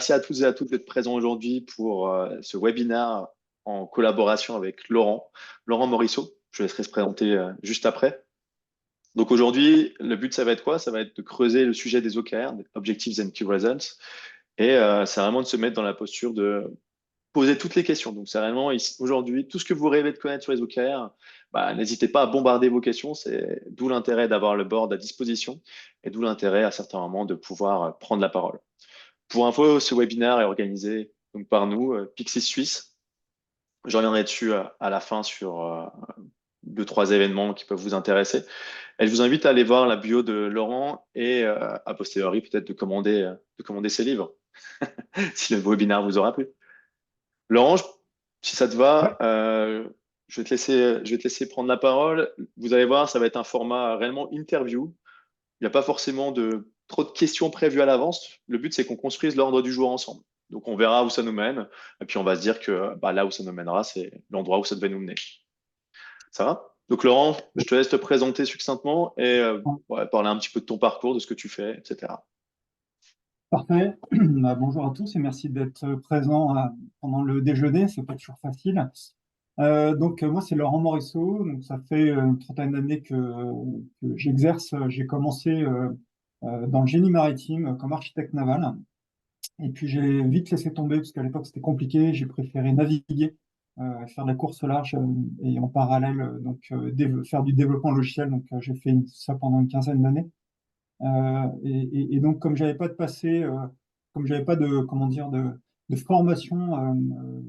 merci à tous et à toutes d'être présents aujourd'hui pour ce webinaire en collaboration avec Laurent, Laurent Morisseau. Je laisserai se présenter juste après. Donc aujourd'hui, le but, ça va être quoi? Ça va être de creuser le sujet des OKR, des Objectives and Key Results, et c'est vraiment de se mettre dans la posture de poser toutes les questions. Donc c'est vraiment aujourd'hui, tout ce que vous rêvez de connaître sur les OKR, bah, n'hésitez pas à bombarder vos questions. C'est d'où l'intérêt d'avoir le board à disposition et d'où l'intérêt à certains moments de pouvoir prendre la parole. Pour info, ce webinaire est organisé donc, par nous, Pixis Suisse. Je reviendrai dessus à la fin sur deux, trois événements qui peuvent vous intéresser. Et je vous invite à aller voir la bio de Laurent et a posteriori peut-être de commander ses livres si le webinaire vous aura plu. Laurent, si ça te va, Ouais, je vais te laisser prendre la parole. Vous allez voir, ça va être un format réellement interview. Il n'y a pas forcément trop de questions prévues à l'avance. Le but, c'est qu'on construise l'ordre du jour ensemble. Donc, on verra où ça nous mène. Et puis, on va se dire que bah, là où ça nous mènera, c'est l'endroit où ça devait nous mener. Ça va? Donc, Laurent, je te laisse te présenter succinctement et ouais, parler un petit peu de ton parcours, de ce que tu fais, etc. parfait. Bonjour à tous et merci d'être présent pendant le déjeuner. C'est pas toujours facile. Moi, c'est Laurent Morisseau. Donc, ça fait une trentaine d'années que j'exerce. J'ai commencé dans le génie maritime comme architecte naval. Et puis, j'ai vite laissé tomber parce qu'à l'époque, c'était compliqué. J'ai préféré naviguer, faire de la course au large et en parallèle, faire du développement logiciel. Donc, j'ai fait ça pendant une quinzaine d'années. Et donc, comme j'avais pas de passé, comme j'avais pas de, comment dire, de formation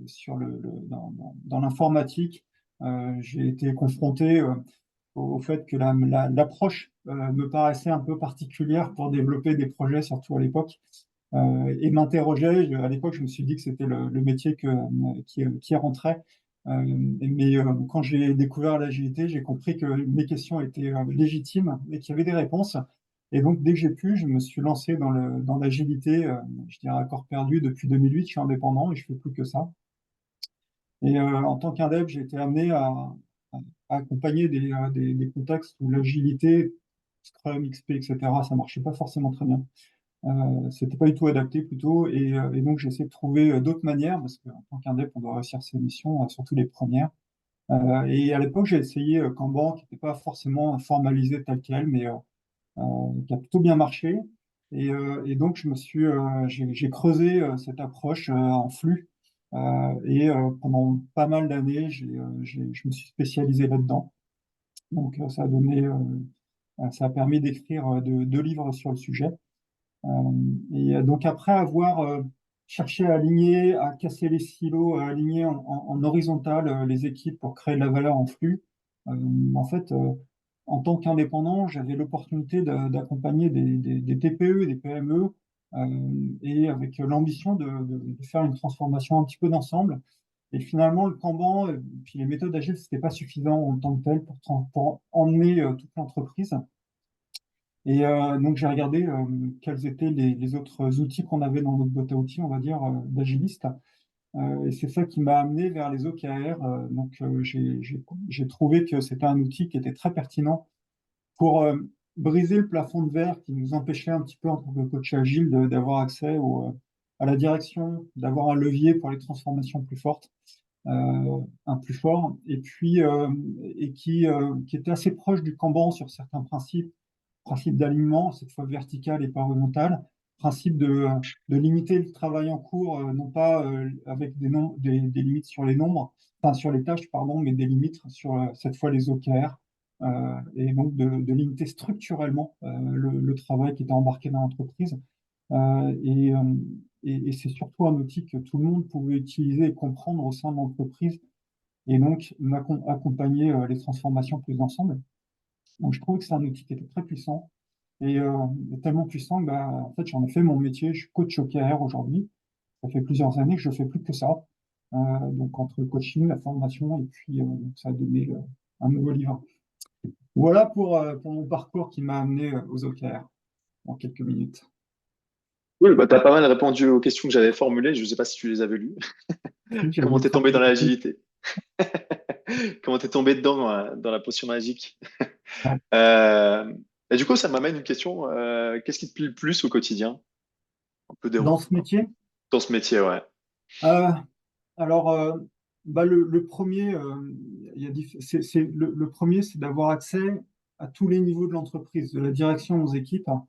sur dans l'informatique, j'ai été confronté au fait que l'approche me paraissait un peu particulière pour développer des projets, surtout à l'époque, et m'interrogeais. À l'époque, je me suis dit que c'était le métier qui rentrait. Quand j'ai découvert l'agilité, j'ai compris que mes questions étaient légitimes et qu'il y avait des réponses. Et donc, dès que j'ai pu, je me suis lancé dans l'agilité, je dirais à corps perdu depuis 2008. Je suis indépendant et je fais plus que ça. Et en tant qu'indep, j'ai été amené à accompagner des contextes où l'agilité, Scrum, XP, etc., ça marchait pas forcément très bien. C'était pas du tout adapté plutôt. Et donc, j'ai essayé de trouver d'autres manières parce qu'en tant qu'indep, on doit réussir ses missions, surtout les premières. Et à l'époque, j'ai essayé Kanban, qui n'était pas forcément formalisé tel quel, mais qui a plutôt bien marché. Et donc, j'ai creusé cette approche en flux. Pendant pas mal d'années, je me suis spécialisé là-dedans. Donc, ça a permis d'écrire deux livres sur le sujet. Donc, après avoir cherché à aligner, à casser les silos, à aligner en horizontal les équipes pour créer de la valeur en flux, euh, en fait, en tant qu'indépendant, j'avais l'opportunité d'accompagner des TPE et des PME et avec l'ambition de faire une transformation un petit peu d'ensemble. Et finalement, le Kanban et puis les méthodes agiles, c'était pas suffisant en tant que tel pour emmener toute l'entreprise. Et donc, j'ai regardé quels étaient les autres outils qu'on avait dans notre boîte à outils, on va dire, d'agiliste. Et c'est ça qui m'a amené vers les OKR. J'ai trouvé que c'était un outil qui était très pertinent pour briser le plafond de verre qui nous empêchait un petit peu en tant que coach agile d'avoir accès à la direction, d'avoir un levier pour les transformations plus fortes, un plus fort, et puis qui était assez proche du Kanban sur certains principe d'alignement, cette fois vertical et pas horizontal, principe de limiter le travail en cours, non pas avec des limites sur les nombres, enfin sur les tâches, pardon, mais des limites sur cette fois les OKR, et donc de limiter structurellement le travail qui était embarqué dans l'entreprise. Euh, et euh, et c'est surtout un outil que tout le monde pouvait utiliser et comprendre au sein de l'entreprise, et donc accompagner les transformations plus ensemble. Donc je trouve que c'est un outil qui était très puissant et tellement puissant que bah, en fait, j'en ai fait mon métier. Je suis coach OKR aujourd'hui. Ça fait plusieurs années que je fais plus que ça. Donc entre le coaching, la formation et puis ça a donné un nouveau livre. Voilà pour mon parcours qui m'a amené aux OKR en quelques minutes. Oui, bah, tu as pas mal répondu aux questions que j'avais formulées. Je ne sais pas si tu les avais lues. Oui, j'ai Comment vu t'es tombé dans traduire. l'agilité? Comment t'es tombé dedans dans la potion magique? Ouais. Euh, et du coup, ça m'amène une question. Qu'est-ce qui te plaît le plus au quotidien? Un peu Dans déroule. ce métier? dans ce métier, ouais. Euh, alors, bah, le premier, il y a le premier, c'est d'avoir accès à tous les niveaux de l'entreprise, de la direction aux équipes, hein,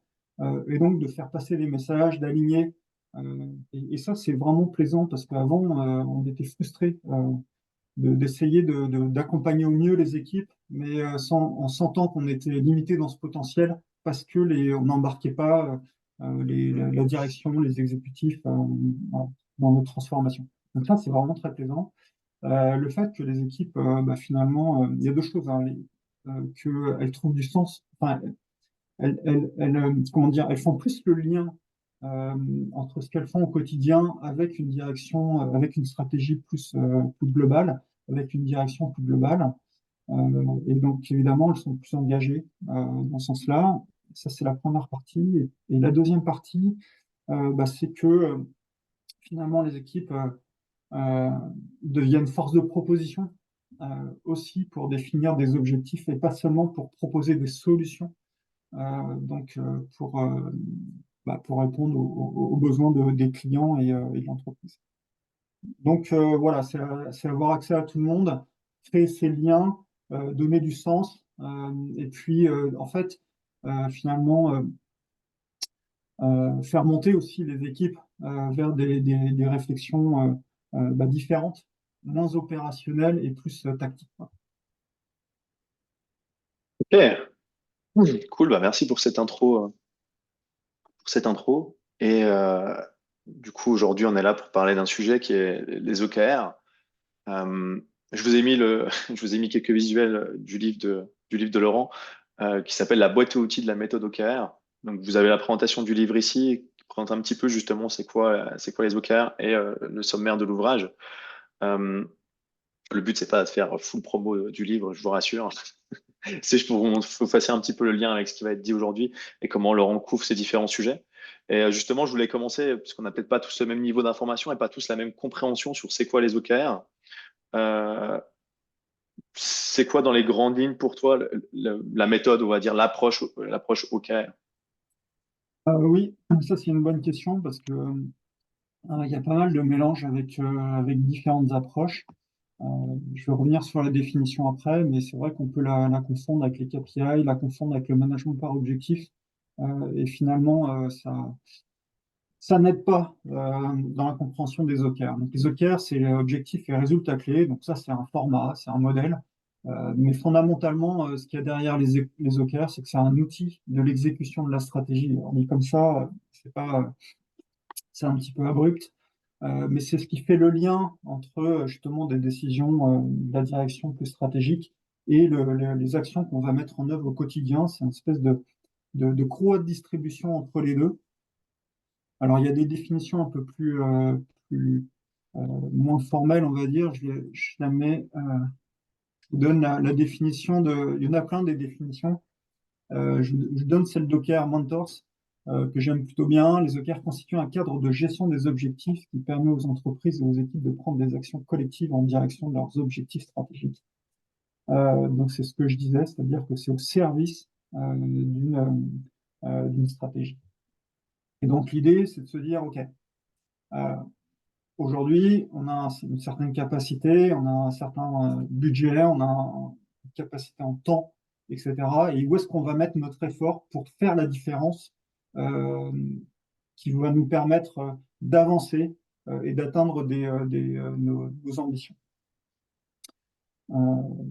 et donc de faire passer des messages, d'aligner. Et ça, c'est vraiment plaisant parce qu'avant, on était frustrés d'essayer d'accompagner au mieux les équipes, mais en sentant qu'on était limité dans ce potentiel parce que on n'embarquait pas la direction, les exécutifs dans nos transformations. Donc ça, c'est vraiment très plaisant. Le fait que les équipes, bah, finalement, il y a deux choses, hein, qu'elles trouvent du sens, enfin, comment dire, elles font plus le lien euh, entre ce qu'elles font au quotidien avec une direction, avec une stratégie plus globale, avec une direction plus globale. Et donc, évidemment, elles sont plus engagées dans ce sens-là. Ça, c'est la première partie. Et la deuxième partie, bah, c'est que finalement, les équipes euh, deviennent force de proposition aussi pour définir des objectifs et pas seulement pour proposer des solutions donc pour répondre aux besoins des clients et de l'entreprise. Donc voilà, c'est avoir accès à tout le monde, créer ces liens, donner du sens, et puis en fait, finalement, faire monter aussi les équipes vers des réflexions bah, différentes, moins opérationnelles et plus tactiques, quoi. Ok, cool, bah merci pour cette intro. Et du coup, aujourd'hui, on est là pour parler d'un sujet qui est les OKR. Je vous ai mis je vous ai mis quelques visuels du livre de Laurent qui s'appelle La boîte à outils de la méthode OKR. Donc, vous avez la présentation du livre ici qui présente un petit peu justement c'est quoi les OKR et le sommaire de l'ouvrage. Euh, le but, c'est pas de faire full promo du livre, je vous rassure. C'est juste pour vous faire un petit peu le lien avec ce qui va être dit aujourd'hui et comment Laurent couvre ces différents sujets. Et justement, je voulais commencer, parce qu'on n'a peut-être pas tous le même niveau d'information et pas tous la même compréhension sur c'est quoi les OKR. Euh, c'est quoi dans les grandes lignes pour toi la méthode, on va dire l'approche OKR? Oui, ça c'est une bonne question parce que il y a pas mal de mélanges avec différentes approches. Euh, je vais revenir sur la définition après, mais c'est vrai qu'on peut la confondre avec les KPI, la confondre avec le management par objectif. Et finalement, ça n'aide pas dans la compréhension des OKR. Donc, les OKR, c'est objectif et résultat clé. Donc, ça, c'est un format, c'est un modèle. Mais fondamentalement, ce qu'il y a derrière les OKR, c'est que c'est un outil de l'exécution de la stratégie. On dit comme ça, c'est pas, c'est un petit peu abrupt. Mais c'est ce qui fait le lien entre justement des décisions de la direction plus stratégique et les actions qu'on va mettre en œuvre au quotidien. C'est une espèce de courroie de distribution entre les deux. Alors, il y a des définitions un peu plus moins formelles, on va dire. Je la mets, je vous donne la définition il y en a plein des définitions. Je donne celle d'OKR Mentors, que j'aime plutôt bien. Les OKR constituent un cadre de gestion des objectifs qui permet aux entreprises et aux équipes de prendre des actions collectives en direction de leurs objectifs stratégiques. Donc, c'est ce que je disais, c'est-à-dire que c'est au service d'une stratégie. Et donc, l'idée, c'est de se dire, OK, euh, aujourd'hui, on a une certaine capacité, on a un certain budget, on a une capacité en temps, etc. Et où est-ce qu'on va mettre notre effort pour faire la différence euh, qui va nous permettre d'avancer et d'atteindre nos ambitions. Euh,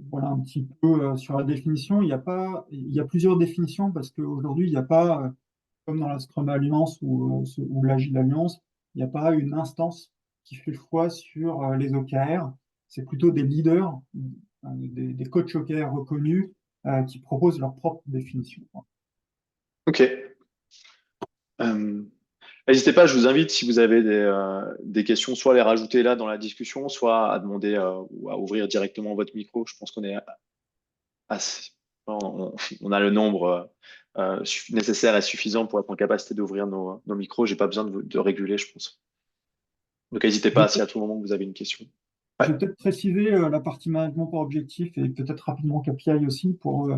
voilà un petit peu sur la définition. Il y a plusieurs définitions parce qu'aujourd'hui, il n'y a pas, comme dans la Scrum Alliance ou l'Agile Alliance, il n'y a pas une instance qui fait le choix sur les OKR. C'est plutôt des leaders, des coachs OKR reconnus qui proposent leur propre définition. Ok. Euh, N'hésitez pas, je vous invite, si vous avez des questions, soit à les rajouter là dans la discussion, soit à demander ou à ouvrir directement votre micro. Je pense qu'on est assez, on a le nombre nécessaire et suffisant pour être en capacité d'ouvrir nos micros. J'ai pas besoin de réguler, je pense. Donc n'hésitez Je pas vais si à peut-être tout moment vous avez une question. Ouais. je vais peut-être préciser la partie management par objectif et peut-être rapidement KPI aussi pour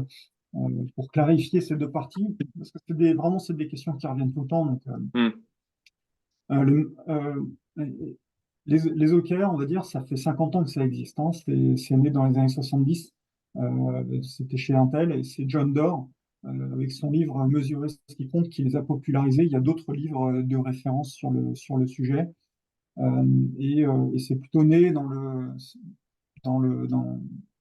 clarifier ces deux parties, parce que vraiment, c'est des questions qui reviennent tout le temps. Donc, Hmm. Euh, le- euh, les OKR, on va dire, ça fait 50 ans que ça existe, hein. C'est né dans les années 70. C'était chez Intel et c'est John Doerr, avec son livre Mesurer ce qui compte, qui les a popularisés. Il y a d'autres livres de référence sur le sujet. Et c'est plutôt né dans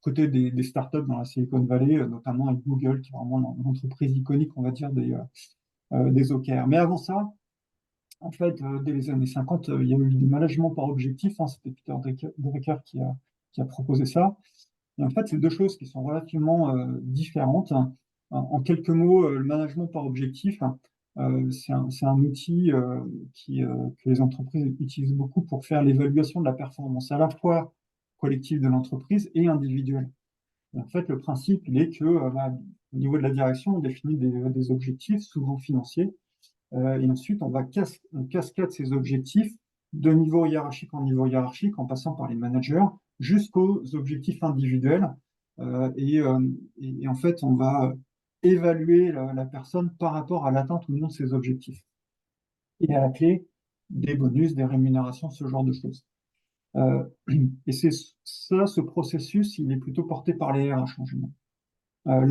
côté des startups dans la Silicon Valley, notamment avec Google, qui est vraiment l'entreprise iconique, on va dire, des OKR. Mais avant ça, en fait, dès les années 50, il y a eu du management par objectif, hein. C'était Peter Drucker qui a proposé ça. Et en fait, c'est deux choses qui sont relativement différentes. En quelques mots, le management par objectif, c'est un outil que les entreprises utilisent beaucoup pour faire l'évaluation de la performance, à la fois collective de l'entreprise et individuelle. Et en fait, le principe, il est que au niveau de la direction, on définit des objectifs, souvent financiers, et ensuite, on cascade ces objectifs de niveau hiérarchique en niveau hiérarchique, en passant par les managers, jusqu'aux objectifs individuels. Et en fait, on va évaluer la personne par rapport à l'atteinte ou non de ses objectifs. Et à la clé, des bonus, des rémunérations, ce genre de choses. Euh, et c'est ça, ce processus, il est plutôt porté par les RH en général.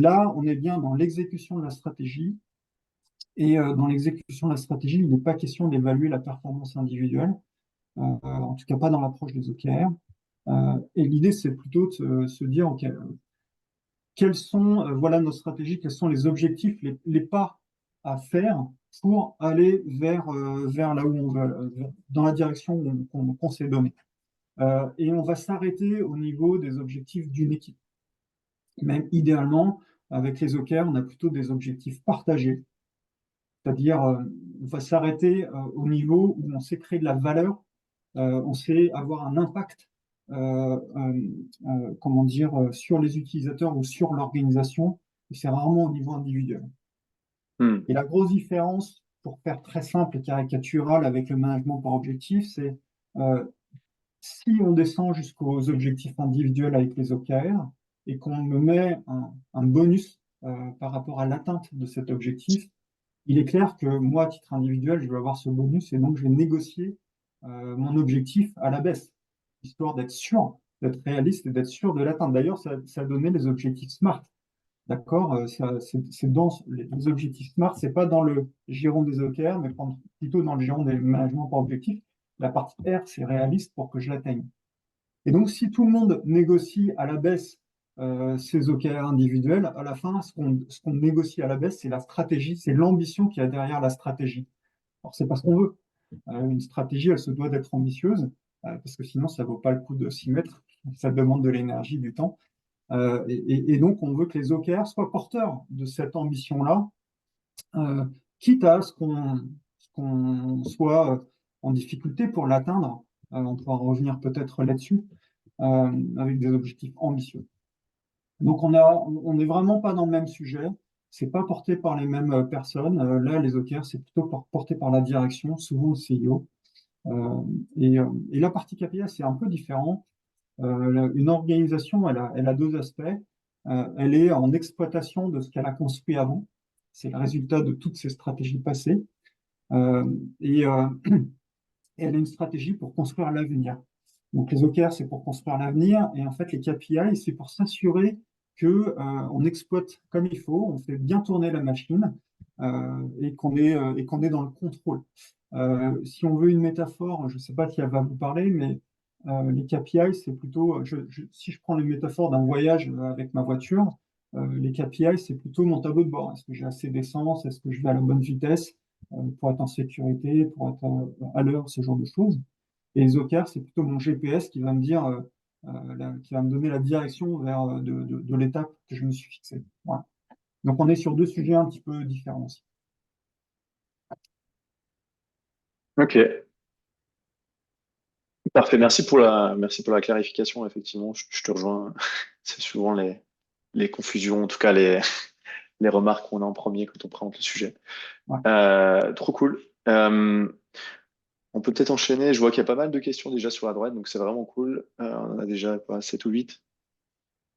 Là, on est bien dans l'exécution de la stratégie. Et dans l'exécution de la stratégie, il n'est pas question d'évaluer la performance individuelle, en tout cas pas dans l'approche des OKR. Et l'idée, c'est plutôt de se dire, OK, quelles sont, voilà nos stratégies, quels sont les objectifs, les pas à faire pour aller vers là où on veut, dans la direction qu'on s'est donné. Et on va s'arrêter au niveau des objectifs d'une équipe. Même idéalement, avec les OKR, on a plutôt des objectifs partagés. C'est-à-dire, on va s'arrêter au niveau où on sait créer de la valeur, on sait avoir un impact, comment dire, sur les utilisateurs ou sur l'organisation. Et c'est rarement au niveau individuel. Hmm. Et la grosse différence, pour faire très simple et caricatural avec le management par objectif, c'est euh, si on descend jusqu'aux objectifs individuels avec les OKR et qu'on me met un bonus par rapport à l'atteinte de cet objectif, il est clair que moi, à titre individuel, je vais avoir ce bonus et donc je vais négocier mon objectif à la baisse, histoire d'être sûr, d'être réaliste et d'être sûr de l'atteindre. D'ailleurs, ça a donné les objectifs SMART. D'accord? C'est dans les objectifs SMART, c'est pas dans le giron des OKR, mais plutôt dans le giron des managements par objectif. La partie R, c'est réaliste pour que je l'atteigne. Et donc, si tout le monde négocie à la baisse ses OKR individuels, à la fin, ce qu'on négocie à la baisse, c'est la stratégie, c'est l'ambition qu'il y a derrière la stratégie. Alors, c'est pas ce qu'on veut. Une stratégie, elle se doit d'être ambitieuse, parce que sinon, ça vaut pas le coup de s'y mettre. Ça demande de l'énergie, du temps. Et donc, on veut que les OKR soient porteurs de cette ambition-là, euh, quitte à ce qu'on soit en difficulté pour l'atteindre. On pourra revenir peut-être là-dessus, avec des objectifs ambitieux. Donc on n'est vraiment pas dans le même sujet. C'est pas porté par les mêmes personnes. Là, les OKR, c'est plutôt porté par la direction, souvent le CIO. Et la partie KPI, c'est un peu différent. Une organisation, elle a deux aspects. Elle est en exploitation de ce qu'elle a construit avant. C'est le résultat de toutes ses stratégies passées. Euh, et, euh, et elle a une stratégie pour construire l'avenir. Donc les OKR, c'est pour construire l'avenir, et en fait les KPI, c'est pour s'assurer que on exploite comme il faut, on fait bien tourner la machine et qu'on est dans le contrôle. Si on veut une métaphore, je ne sais pas qui elle va vous parler, mais les KPI, c'est plutôt, si je prends les métaphores d'un voyage avec ma voiture, les KPI, c'est plutôt mon tableau de bord. Est-ce que j'ai assez d'essence? Est-ce que je vais à la bonne vitesse pour être en sécurité, pour être à l'heure, ce genre de choses? Et les OKR, c'est plutôt mon GPS qui va me dire, qui va me donner la direction vers de l'étape que je me suis fixée. Voilà. Donc on est sur deux sujets un petit peu différents aussi. Ok, parfait. Merci pour la clarification. Effectivement, je te rejoins. C'est souvent les confusions, en tout cas les remarques qu'on a en premier quand on présente le sujet. Ouais. Trop cool. On peut peut-être enchaîner. Je vois qu'il y a pas mal de questions déjà sur la droite, donc c'est vraiment cool. On en a déjà quoi, 7 ou 8.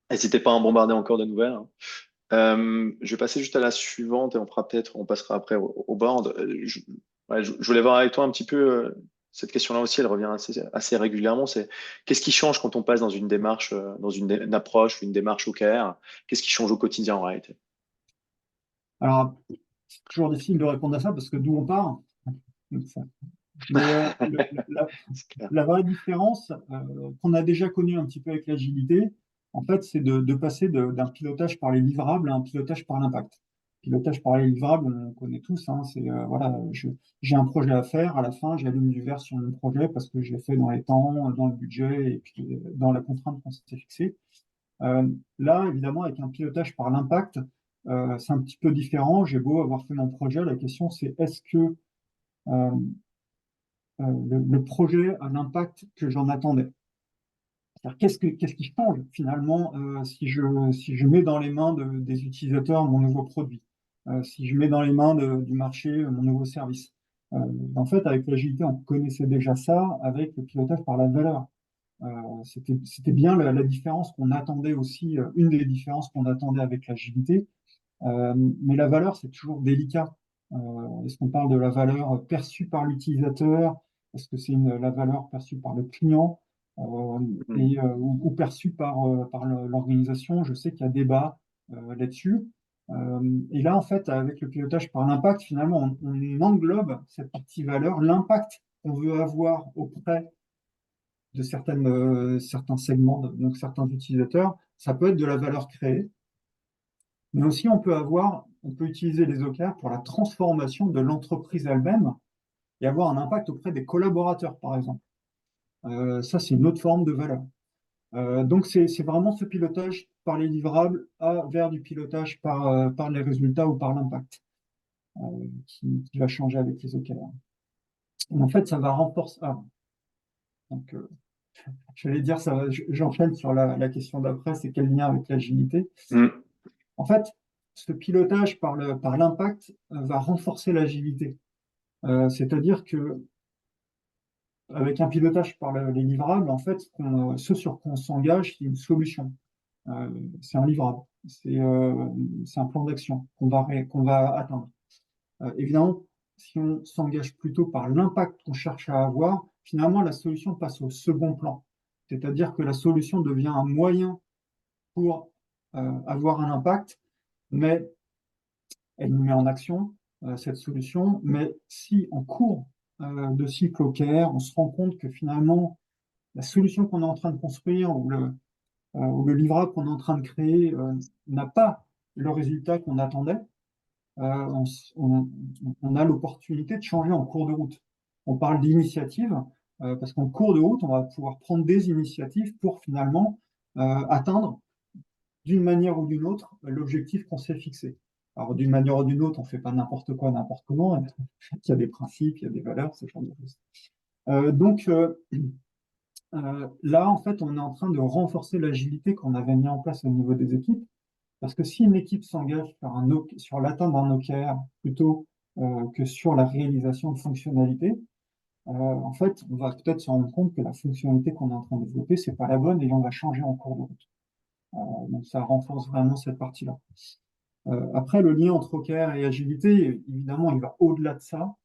N'hésitez pas à en bombarder encore de nouvelles, hein. Je vais passer juste à la suivante et on passera après au board. Ouais, je voulais voir avec toi un petit peu, cette question-là aussi, elle revient assez régulièrement. C'est qu'est-ce qui change quand on passe dans une démarche, dans une approche ou une démarche OKR? Qu'est-ce qui change au quotidien en réalité? Alors, c'est toujours difficile de répondre à ça parce que d'où on part. Donc, mais C'est clair. la vraie différence qu'on a déjà connue un petit peu avec l'agilité, en fait, c'est de passer d'un pilotage par les livrables à un pilotage par l'impact. Pilotage par les livrables, on connaît tous, hein, c'est voilà, j'ai un projet à faire, à la fin, j'allume du vert sur mon projet parce que je l'ai fait dans les temps, dans le budget et puis dans la contrainte qu'on s'était fixée. Euh, Là, évidemment, avec un pilotage par l'impact, c'est un petit peu différent. J'ai beau avoir fait mon projet, la question c'est est-ce que euh, le projet a l'impact que j'en attendais? C'est-à-dire, qu'est-ce qui change finalement si je mets dans les mains des utilisateurs mon nouveau produit, si je mets dans les mains du marché mon nouveau service? Euh, En fait, avec l'agilité, on connaissait déjà ça avec le pilotage par la valeur. C'était bien la différence qu'on attendait aussi, une des différences qu'on attendait avec l'agilité. Mais la valeur, c'est toujours délicat. Est-ce qu'on parle de la valeur perçue par l'utilisateur? Est-ce que c'est la valeur perçue par le client ou perçue par l'organisation? Je sais qu'il y a débat là-dessus. Et là, en fait, avec le pilotage par l'impact, finalement, on englobe cette partie valeur, l'impact qu'on veut avoir auprès de certains segments, donc certains utilisateurs. Ça peut être de la valeur créée, mais aussi on peut utiliser les OKR pour la transformation de l'entreprise elle-même et avoir un impact auprès des collaborateurs, par exemple. Ça, c'est une autre forme de valeur. Donc, c'est vraiment ce pilotage par les livrables vers du pilotage par les résultats ou par l'impact qui va changer avec les OKR. Et en fait, ça va renforcer. Donc, j'allais dire, j'enchaîne sur la question d'après, c'est quel lien avec l'agilité? Mm. En fait, ce pilotage par l'impact va renforcer l'agilité. C'est-à-dire que avec un pilotage par les livrables, en fait, ce sur quoi on s'engage, c'est une solution. Euh, c'est un livrable, c'est un plan d'action qu'on va atteindre. Évidemment, si on s'engage plutôt par l'impact qu'on cherche à avoir, finalement, la solution passe au second plan. C'est-à-dire que la solution devient un moyen pour avoir un impact, mais elle nous met en action, cette solution. Mais si en cours de cycle OKR, on se rend compte que finalement, la solution qu'on est en train de construire ou le livrable qu'on est en train de créer n'a pas le résultat qu'on attendait, on, on a l'opportunité de changer en cours de route. On parle d'initiative parce qu'en cours de route, on va pouvoir prendre des initiatives pour finalement atteindre d'une manière ou d'une autre l'objectif qu'on s'est fixé. Alors, d'une manière ou d'une autre, on ne fait pas n'importe quoi, n'importe comment. Il y a des principes, il y a des valeurs, ce genre de choses. Donc, là, en fait, on est en train de renforcer l'agilité qu'on avait mis en place au niveau des équipes. Parce que si une équipe s'engage sur l'atteinte d'un OKR plutôt que sur la réalisation de fonctionnalités, en fait, on va peut-être se rendre compte que la fonctionnalité qu'on est en train de développer, c'est pas la bonne et on va changer en cours de route. Donc, ça renforce vraiment cette partie-là. Après, le lien entre OKR et agilité, évidemment, il va au-delà de ça.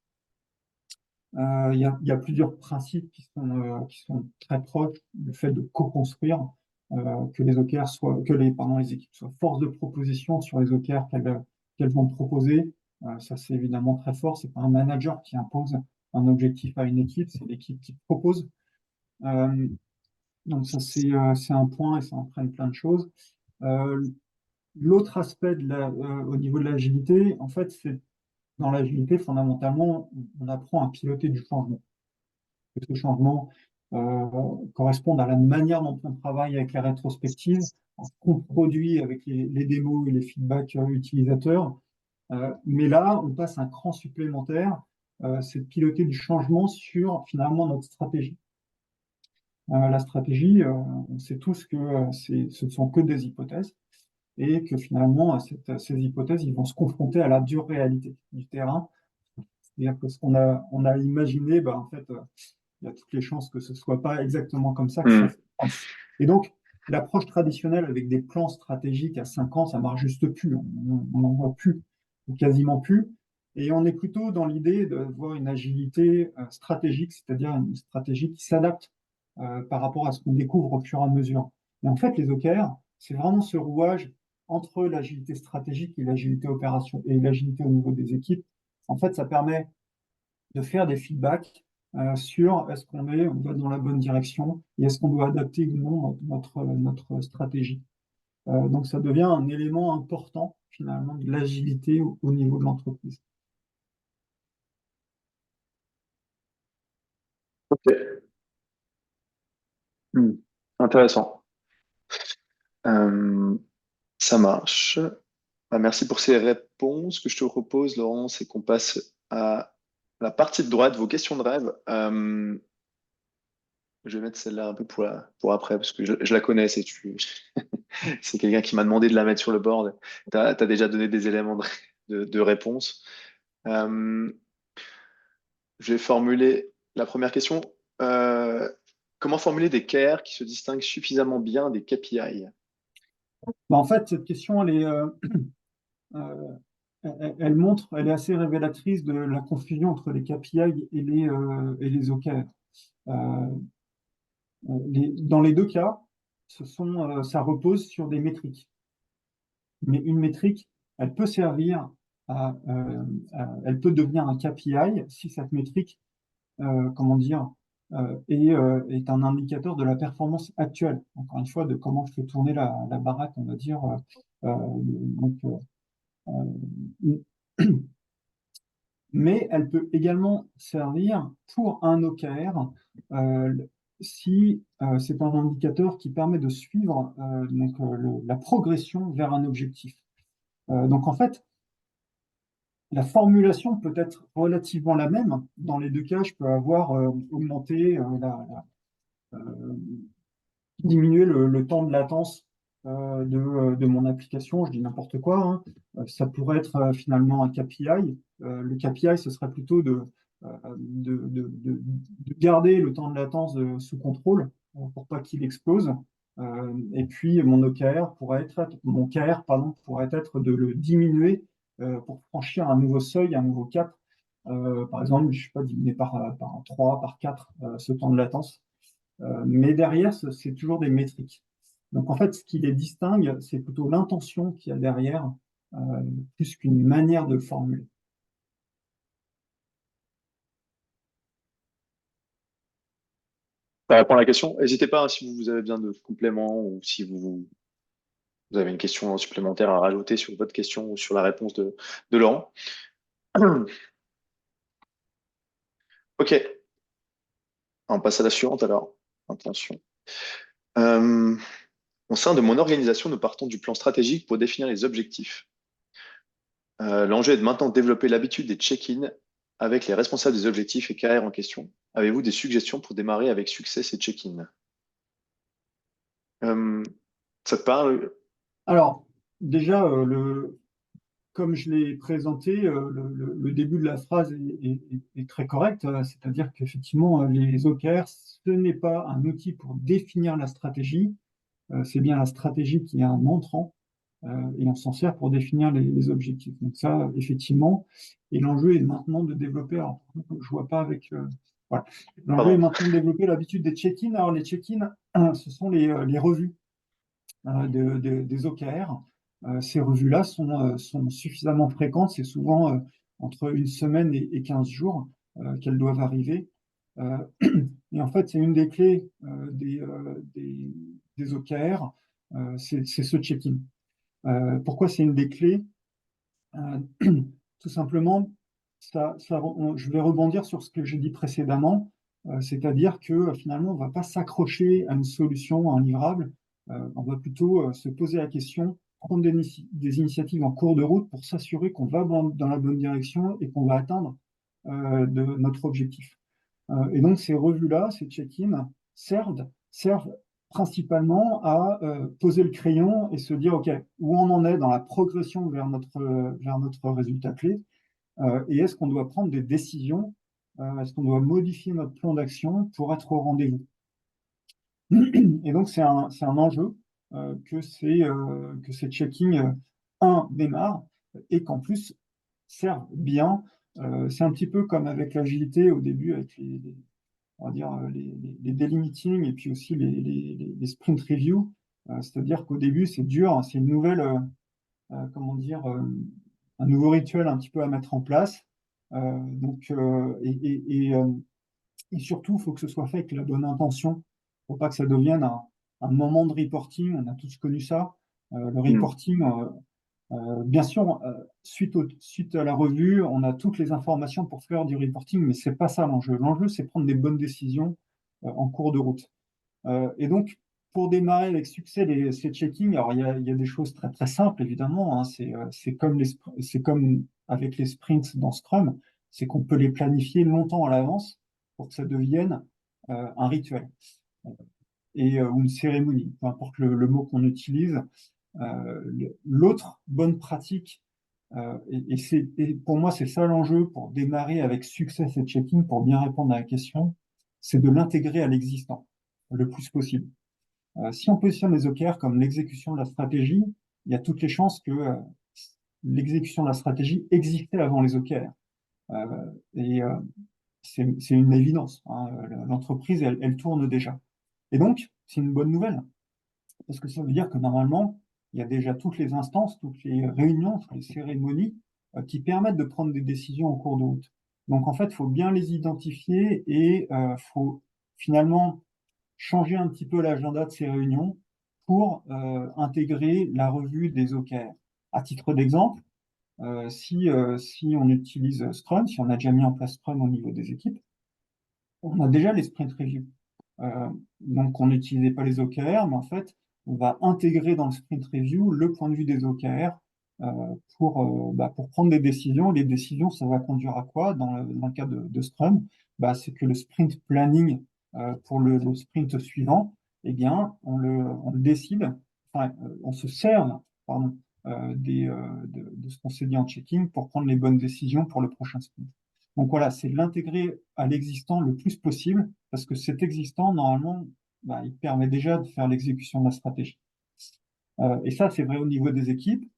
Il y a plusieurs principes qui sont très proches du fait de co-construire, que les OKR les équipes soient force de proposition sur les OKR qu'elles vont proposer. Ça, c'est évidemment très fort. C'est pas un manager qui impose un objectif à une équipe, c'est l'équipe qui propose. Euh, donc ça, c'est un point et ça entraîne plein de choses. Euh, L'autre aspect au niveau de l'agilité, en fait, c'est dans l'agilité, fondamentalement, on apprend à piloter du changement. Que ce changement corresponde à la manière dont on travaille avec la rétrospective, à ce qu'on produit avec les démos et les feedbacks utilisateurs. Mais là, on passe un cran supplémentaire, c'est de piloter du changement sur finalement notre stratégie. La stratégie, on sait tous que ce ne sont que des hypothèses et que finalement, ces hypothèses, ils vont se confronter à la dure réalité du terrain. C'est-à-dire que on a imaginé, bah, en fait, il y a toutes les chances que ce ne soit pas exactement comme ça que ça se Mm. passe. Et donc, l'approche traditionnelle avec des plans stratégiques à 5 ans, ça ne marche juste plus. On n'en voit plus, ou quasiment plus. Et on est plutôt dans l'idée d'avoir une agilité stratégique, c'est-à-dire une stratégie qui s'adapte par rapport à ce qu'on découvre au fur et à mesure. Et en fait, les OKR, c'est vraiment ce rouage entre l'agilité stratégique et l'agilité opération et l'agilité au niveau des équipes. En fait, ça permet de faire des feedbacks sur est-ce on va dans la bonne direction et est-ce qu'on doit adapter ou non notre stratégie. Donc, ça devient un élément important finalement de l'agilité au niveau de l'entreprise. Ok. Hmm. Intéressant. Euh, Ça marche. Bah, merci pour ces réponses. Ce que je te propose, Laurent, c'est qu'on passe à la partie de droite, vos questions de rêve. Je vais mettre celle-là un peu pour après, parce que je la connais, c'est quelqu'un qui m'a demandé de la mettre sur le board. Tu as déjà donné des éléments de réponse. Euh, je vais formuler la première question. Euh, Comment formuler des KR qui se distinguent suffisamment bien des KPI? Bah, en fait, cette question, euh, elle montre, elle est assez révélatrice de la confusion entre les KPI et les OKR. Euh, dans les deux cas, ça repose sur des métriques. Mais une métrique, elle peut servir elle peut devenir un KPI si cette métrique, comment dire, est un indicateur de la performance actuelle. Encore une fois, de comment je fais tourner la baraque, on va dire. Donc, mais elle peut également servir pour un OKR si c'est un indicateur qui permet de suivre la progression vers un objectif. Donc en fait, la formulation peut être relativement la même. Dans les deux cas, je peux avoir augmenté diminuer le temps de latence de mon application, je dis n'importe quoi, hein. Ça pourrait être finalement un KPI. Le KPI, ce serait plutôt de garder le temps de latence sous contrôle pour pas qu'il explose. Et puis mon KR, pardon, pourrait être de le diminuer pour franchir un nouveau seuil, un nouveau cap. Par exemple, je ne sais pas, diminuer par 3, par 4 ce temps de latence. Mais derrière, c'est toujours des métriques. Donc en fait, ce qui les distingue, c'est plutôt l'intention qu'il y a derrière, euh, plus qu'une manière de le formuler. Ça répond à la question. N'hésitez pas, hein, si vous avez besoin de compléments ou si vous avez une question supplémentaire à rajouter sur votre question ou sur la réponse de Laurent. Ok, on passe à la suivante alors. Attention. Euh, Au sein de mon organisation, nous partons du plan stratégique pour définir les objectifs. L'enjeu est de maintenant développer l'habitude des check-in avec les responsables des objectifs et KR en question. Avez-vous des suggestions pour démarrer avec succès ces check-in? Euh, Ça te parle? Alors, déjà, comme je l'ai présenté, le début de la phrase est très correct, c'est-à-dire qu'effectivement, les OKR, ce n'est pas un outil pour définir la stratégie, c'est bien la stratégie qui est un entrant, et on s'en sert pour définir les objectifs. Donc ça, effectivement, et l'enjeu est maintenant de développer, alors, je vois pas avec, voilà. L'enjeu est Pardon. maintenant de développer l'habitude des check-in. Alors les check-in, ce sont les revues des OKR. Ces revues-là sont suffisamment fréquentes, c'est souvent entre une semaine et 15 jours qu'elles doivent arriver. Euh, et en fait, c'est une des clés des OKR, c'est ce check-in. Pourquoi c'est une des clés? Euh, Tout simplement, je vais rebondir sur ce que j'ai dit précédemment, c'est-à-dire que finalement, on ne va pas s'accrocher à une solution, à un livrable, on va plutôt se poser la question, prendre des initiatives en cours de route pour s'assurer qu'on va dans la bonne direction et qu'on va atteindre notre objectif. Et donc, ces revues-là, ces check-in, servent principalement à poser le crayon et se dire, OK, où on en est dans la progression vers notre résultat clé, et est-ce qu'on doit prendre des décisions, est-ce qu'on doit modifier notre plan d'action pour être au rendez-vous. Et donc, c'est un enjeu que ces check-in, un, démarrent, et qu'en plus, servent bien. C'est un petit peu comme avec l'agilité au début, avec on va dire, les daily meetings et puis aussi les sprint reviews. C'est-à-dire qu'au début, c'est dur, hein, c'est une nouvelle, comment dire, un nouveau rituel un petit peu à mettre en place. Donc, et surtout, il faut que ce soit fait avec la bonne intention. Il ne faut pas que ça devienne un moment de reporting. On a tous connu ça. Le Hmm. reporting, bien sûr, suite à la revue, on a toutes les informations pour faire du reporting, mais c'est pas ça l'enjeu. L'enjeu, c'est prendre des bonnes décisions en cours de route. Et donc, pour démarrer avec succès ces checkings, alors il y a des choses très très simples évidemment, hein. C'est comme avec les sprints dans Scrum, c'est qu'on peut les planifier longtemps à l'avance pour que ça devienne un rituel ou une cérémonie, peu importe le mot qu'on utilise. L'autre bonne pratique, et pour moi c'est ça l'enjeu pour démarrer avec succès ces check-ins, pour bien répondre à la question, c'est de l'intégrer à l'existant le plus possible. Si on positionne les OKR comme l'exécution de la stratégie, il y a toutes les chances que l'exécution de la stratégie existait avant les OKR. Et c'est une évidence, hein. L'entreprise, elle tourne déjà. Et donc, c'est une bonne nouvelle. Parce que ça veut dire que normalement, il y a déjà toutes les instances, toutes les réunions, toutes les cérémonies qui permettent de prendre des décisions en cours de route. Donc en fait, il faut bien les identifier et faut finalement changer un petit peu l'agenda de ces réunions pour intégrer la revue des OKR. À titre d'exemple, si on utilise Scrum, si on a déjà mis en place Scrum au niveau des équipes, on a déjà les sprint reviews. Donc, on n'utilisait pas les OKR, mais en fait, on va intégrer dans le sprint review le point de vue des OKR pour prendre des décisions. Les décisions, ça va conduire à quoi dans le cas de Scrum? C'est que le sprint planning pour le sprint suivant, eh bien, on le décide, enfin, on se sert, pardon, de ce qu'on s'est dit en checking pour prendre les bonnes décisions pour le prochain sprint. Donc voilà, c'est de l'intégrer à l'existant le plus possible, parce que cet existant, normalement, il permet déjà de faire l'exécution de la stratégie. Et ça, c'est vrai au niveau des équipes,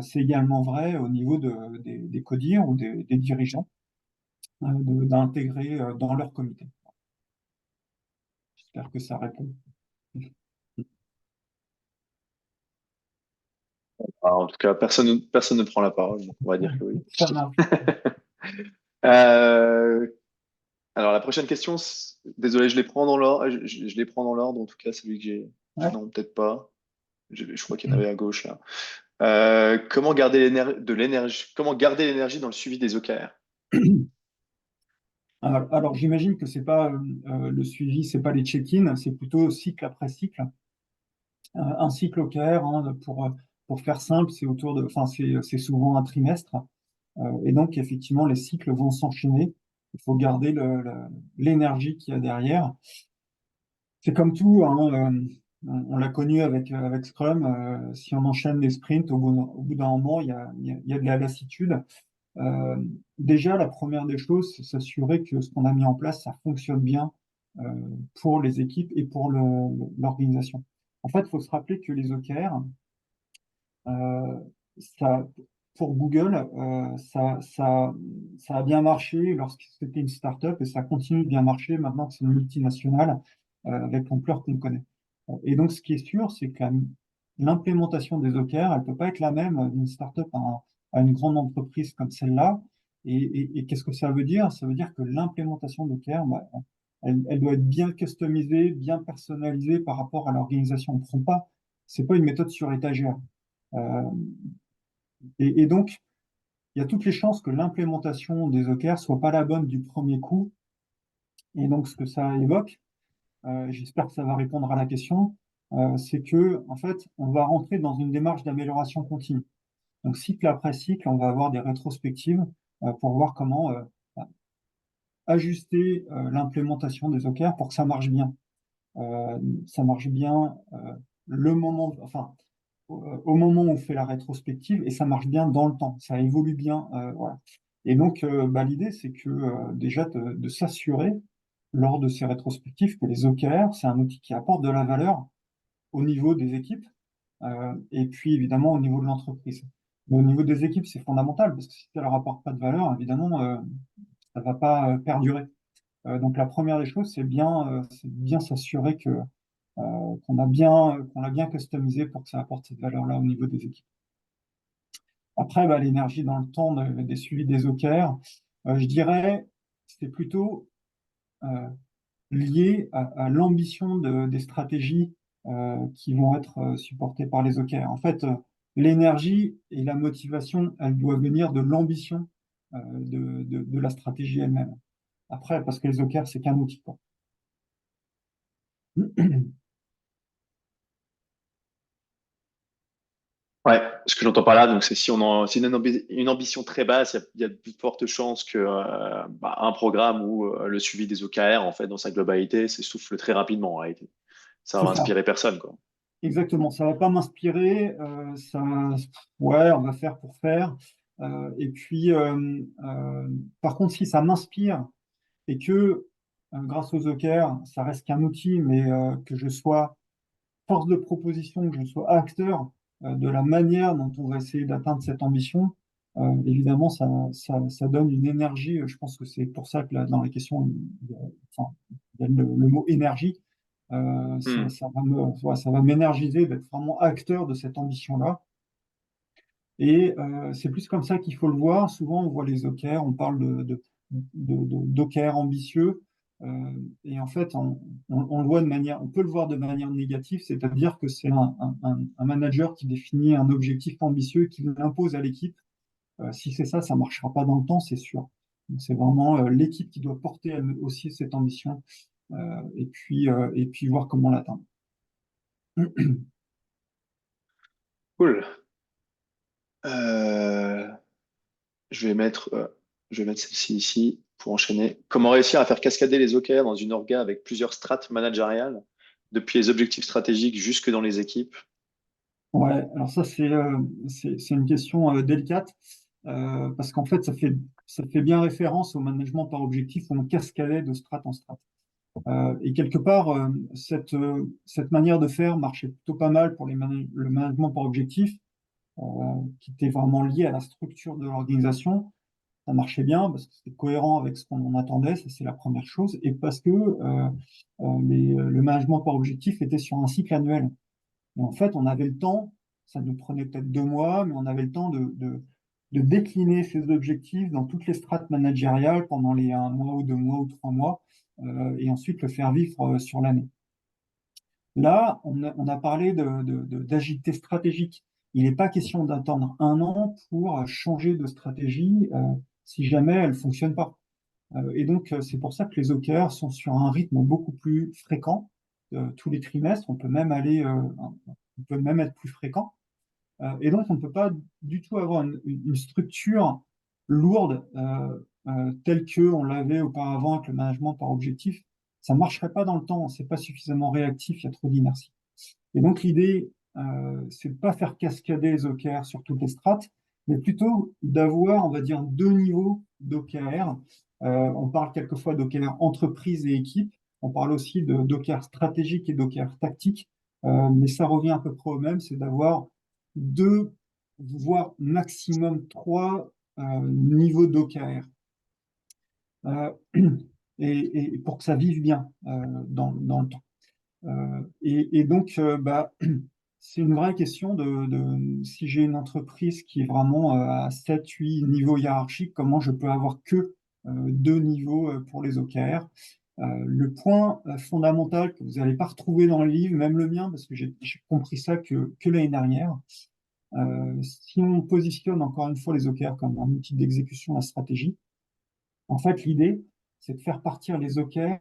c'est également vrai au niveau des codires ou des dirigeants, d'intégrer dans leur comité. J'espère que ça répond. Alors, en tout cas, personne ne prend la parole, donc on va dire que oui. Ça marche. Euh, alors, la prochaine question, désolé, je les prends dans l'ordre. Je les prends dans l'ordre, en tout cas, celui que j'ai. Ouais. Non, peut-être pas. Je crois qu'il y en avait à gauche là. Comment garder l'énergie dans le suivi des OKR? Alors, j'imagine que c'est pas le suivi, c'est pas les check-in, c'est plutôt cycle après cycle. Un cycle OKR, hein, pour faire simple, enfin, c'est souvent un trimestre. Et donc, effectivement, les cycles vont s'enchaîner. Il faut garder l'énergie qu'il y a derrière. C'est comme tout, hein, on l'a connu avec Scrum. Si on enchaîne les sprints, au bout d'un moment, il y a de la lassitude. Euh, Déjà, la première des choses, c'est s'assurer que ce qu'on a mis en place, ça fonctionne bien euh, pour les équipes et pour l'organisation. En fait, il faut se rappeler que les OKR, euh, ça, pour Google, ça a bien marché lorsque c'était une start-up et ça continue de bien marcher maintenant que c'est une multinationale avec l'ampleur qu'on connaît. Et donc, ce qui est sûr, c'est que l'implémentation des OKR, elle peut pas être la même d'une start-up à une grande entreprise comme celle-là. Et qu'est-ce que ça veut dire? Ça veut dire que l'implémentation d'OKR, elle doit être bien customisée, bien personnalisée par rapport à l'organisation. On prend pas, c'est pas une méthode sur étagère. Euh, et donc, il y a toutes les chances que l'implémentation des OKR soit pas la bonne du premier coup. Et donc, ce que ça évoque, j'espère que ça va répondre à la question, c'est que, en fait, on va rentrer dans une démarche d'amélioration continue. Donc, cycle après cycle, on va avoir des rétrospectives pour voir comment ajuster l'implémentation des OKR pour que ça marche bien. Ça marche bien au moment où on fait la rétrospective et ça marche bien dans le temps, ça évolue bien. Voilà. Et donc, l'idée, c'est que déjà de s'assurer lors de ces rétrospectives que les OKR, c'est un outil qui apporte de la valeur au niveau des équipes et puis évidemment au niveau de l'entreprise. Mais au niveau des équipes, c'est fondamental parce que si ça leur apporte pas de valeur, évidemment, ça va pas perdurer. Donc la première des choses, c'est bien s'assurer que qu'on l'a bien customisé pour que ça apporte cette valeur-là au niveau des équipes. Après, bah, l'énergie dans le temps des suivis des OKR, je dirais, c'est plutôt euh, lié à l'ambition des stratégies qui vont être supportées par les OKR. En fait, l'énergie et la motivation, elles doivent venir de l'ambition de la stratégie elle-même. Après, parce que les OKR, c'est qu'un outil, quoi. Ouais, ce que j'entends par là, donc c'est si si on a une ambition très basse, il y a de fortes chances que un programme ou le suivi des OKR, en fait, dans sa globalité, s'essouffle très rapidement en réalité. Ça C'est va ça. inspirer personne, quoi. Exactement, ça va pas m'inspirer. Ouais, on va faire pour faire. Et puis, par contre, si ça m'inspire et que, grâce aux OKR, ça reste qu'un outil, mais que je sois force de proposition, que je sois acteur de la manière dont on va essayer d'atteindre cette ambition, évidemment, ça donne une énergie. Je pense que c'est pour ça que là, dans la question, enfin, il y a le mot énergie. Hmm. Ouais, ça va m'énergiser d'être vraiment acteur de cette ambition-là. Et c'est plus comme ça qu'il faut le voir. Souvent, on voit les OKR, on parle d'OKR ambitieux. Et en fait, on le voit on peut le voir de manière négative, c'est-à-dire que c'est un manager qui définit un objectif ambitieux et qui l'impose à l'équipe. Si c'est ça, ça marchera pas dans le temps, c'est sûr. Donc, c'est vraiment l'équipe qui doit porter elle aussi cette ambition et puis voir comment l'atteindre. Cool. Euh, je vais mettre, euh, je vais mettre celle-ci ici pour enchaîner. Comment réussir à faire cascader les OKR dans une orga avec plusieurs strates managériales, depuis les objectifs stratégiques jusque dans les équipes? Ouais, alors ça, c'est une question délicate parce qu'en fait, ça fait bien référence au management par objectif où on cascadait de strate en strate. Et quelque part, cette manière de faire marchait plutôt pas mal pour le management par objectif, euh, qui était vraiment lié à la structure de l'organisation. Ça marchait bien parce que c'était cohérent avec ce qu'on en attendait, ça c'est la première chose, et parce que le management par objectif était sur un cycle annuel. Et en fait, on avait le temps, ça nous prenait peut-être 2 mois, mais on avait le temps de décliner ces objectifs dans toutes les strates managériales pendant les 1 mois ou 2 mois ou 3 mois, et ensuite le faire vivre sur l'année. Là, on a parlé d'agilité stratégique. Il n'est pas question d'attendre 1 an pour changer de stratégie si jamais elle ne fonctionne pas. Et donc, c'est pour ça que les OKR sont sur un rythme beaucoup plus fréquent, tous les trimestres. On peut même être plus fréquent. Et donc, on ne peut pas du tout avoir une structure lourde telle que on l'avait auparavant avec le management par objectif. Ça ne marcherait pas dans le temps. C'est pas suffisamment réactif. Il y a trop d'inertie. Et donc, l'idée, c'est de pas faire cascader les OKR sur toutes les strates, mais plutôt d'avoir, on va dire, 2 niveaux d'OKR. On parle quelquefois d'OKR entreprise et équipe. On parle aussi d'OKR stratégique et d'OKR tactique. Mais ça revient à peu près au même, c'est d'avoir 2, voire maximum 3 niveaux d'OKR. Euh, et pour que ça vive bien dans le temps. Et donc, bah, c'est une vraie question si j'ai une entreprise qui est vraiment à 7, 8 niveaux hiérarchiques, comment je peux avoir que 2 niveaux pour les OKR. Le point fondamental que vous n'allez pas retrouver dans le livre, même le mien, parce que j'ai compris ça que l'année dernière, si on positionne encore une fois les OKR comme un outil d'exécution de la stratégie, en fait, l'idée, c'est de faire partir les OKR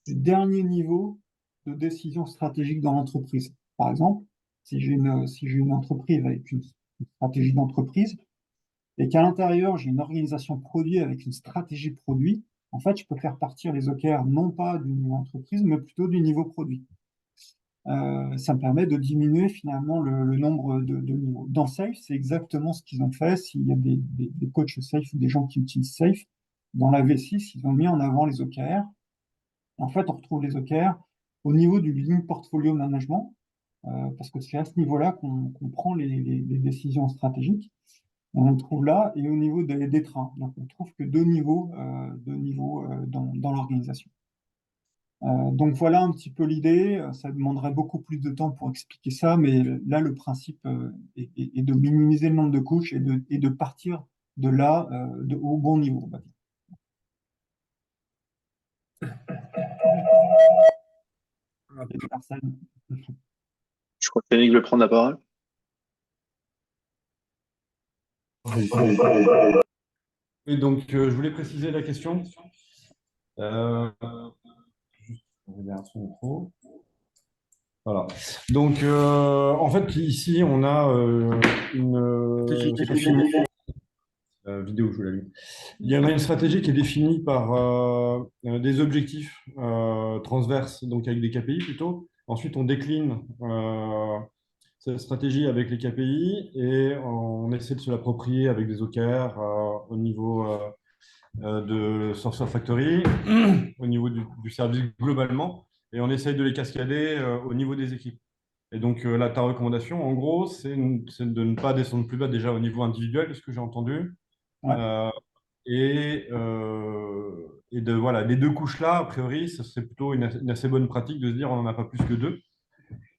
du dernier niveau de décision stratégique dans l'entreprise. Par exemple, si j'ai une entreprise avec une stratégie d'entreprise et qu'à l'intérieur, j'ai une organisation produit avec une stratégie produit, en fait, je peux faire partir les OKR non pas du niveau entreprise, mais plutôt du niveau produit. Ça me permet de diminuer finalement le nombre de niveaux. Dans Safe, c'est exactement ce qu'ils ont fait. S'il y a des coachs Safe ou des gens qui utilisent Safe, dans la V6, ils ont mis en avant les OKR. En fait, on retrouve les OKR au niveau du Lean Portfolio Management, parce que c'est à ce niveau-là qu'on prend les décisions stratégiques. On le trouve là et au niveau des trains. Donc, on trouve que deux niveaux dans l'organisation. Donc voilà un petit peu l'idée. Ça demanderait beaucoup plus de temps pour expliquer ça, mais là, le principe est de minimiser le nombre de couches et de partir de là au bon niveau, on va dire. Il y a des personnes. Je crois que Yannick veut prendre la parole. Et donc, je voulais préciser la question. Je regarde son micro. Voilà. Donc, en fait, ici, on a une stratégie vidéo, je vous l'ai vu. Il y en a une stratégie qui est définie par des objectifs transverses, donc avec des KPI plutôt. Ensuite, on décline cette stratégie avec les KPI et on essaie de se l'approprier avec des OKR au niveau de Software Factory, au niveau du service globalement, et on essaye de les cascader au niveau des équipes. Et donc, là, ta recommandation, en gros, c'est de ne pas descendre plus bas déjà au niveau individuel, de ce que j'ai entendu. Ouais, Euh, et de, voilà, les deux couches-là, a priori, c'est plutôt une assez bonne pratique de se dire on n'en a pas plus que deux.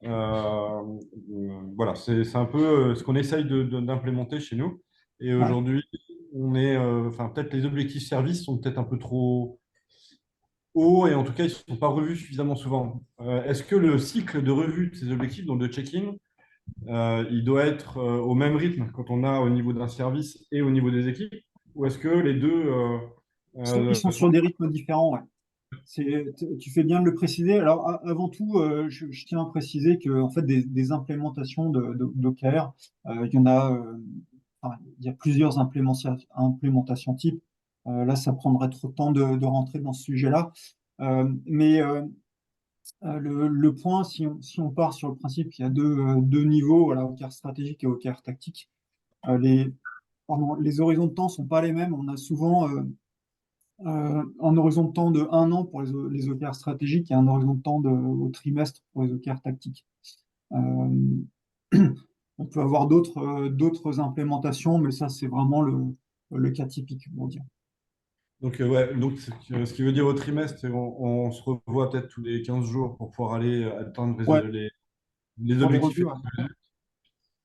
Voilà, c'est un peu ce qu'on essaye d'implémenter chez nous. Et ouais. aujourd'hui, on est, enfin, peut-être les objectifs services sont peut-être un peu trop hauts et en tout cas, ils ne sont pas revus suffisamment souvent. Est-ce que le cycle de revue de ces objectifs, donc de check-in, il doit être au même rythme quand on a au niveau d'un service et au niveau des équipes? Ou est-ce que les deux Ils sont sont... sur des rythmes différents, ouais. Tu fais bien de le préciser. Alors, avant tout, je tiens à préciser que en fait, des implémentations d'OKR, il y en a, enfin, il y a plusieurs implémentations types. Là, ça prendrait trop de temps de rentrer dans ce sujet-là. Mais le point, si on part sur le principe qu'il y a deux niveaux, voilà, OKR stratégique et OKR tactique, pardon, les horizons de temps sont pas les mêmes. On a souvent un horizon de temps de 1 an pour les OKR stratégiques et un horizon de temps au trimestre pour les OKR tactiques. Euh, on peut avoir d'autres implémentations, mais ça, c'est vraiment le cas typique, on va dire. Donc, ouais, donc ce qui veut dire au trimestre, c'est on se revoit peut-être tous les 15 jours pour pouvoir aller atteindre Ouais, les pour les objectifs. revues, ouais.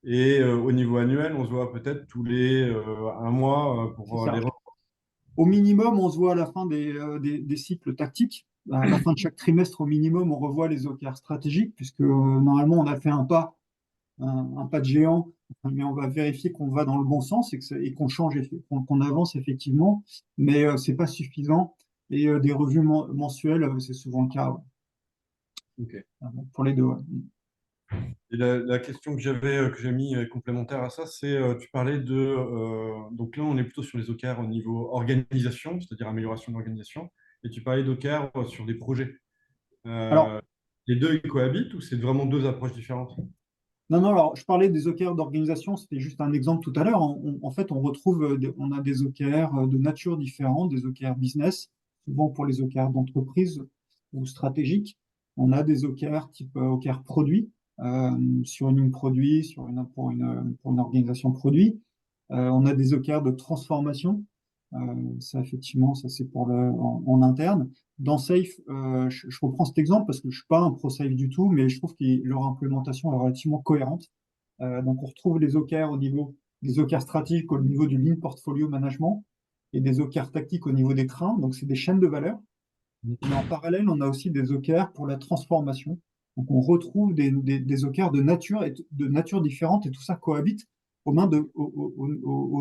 Et au niveau annuel, on se voit peut-être tous les un mois C'est pour ça. Au minimum, on se voit à la fin des cycles tactiques. À la fin de chaque trimestre, au minimum, on revoit les OKR stratégiques, puisque normalement, on a fait un pas de géant, mais on va vérifier qu'on va dans le bon sens et qu'on change, qu'on avance effectivement, mais c'est pas suffisant. Et des revues mensuelles, c'est souvent le cas, ouais. Ok. Pour les deux. Ouais. Et la question que j'avais, que j'ai mis complémentaire à ça, c'est tu parlais de donc là on est plutôt sur les OKR au niveau organisation, c'est-à-dire amélioration de l'organisation, et tu parlais d'OKR sur des projets. Alors, Euh, les deux ils cohabitent ou c'est vraiment deux approches différentes? non, non, alors je parlais des OKR d'organisation, c'était juste un exemple tout à l'heure. En fait, on retrouve, on a des OKR de nature différente, des OKR business, souvent pour les OKR d'entreprise ou stratégiques. On a des OKR type OKR produit, sur une ligne produit, pour une organisation produit. On a des OKR de transformation. Ça, effectivement, ça c'est en interne. Dans Safe, je reprends cet exemple parce que je suis pas un pro Safe du tout, mais je trouve que leur implémentation est relativement cohérente. Donc, on retrouve les OKR au niveau des OKR stratégiques au niveau du Lean Portfolio Management et des OKR tactiques au niveau des trains. Donc, c'est des chaînes de valeur. Mais en parallèle, on a aussi des OKR pour la transformation. Donc, on retrouve des OKR de nature différente et tout ça cohabite au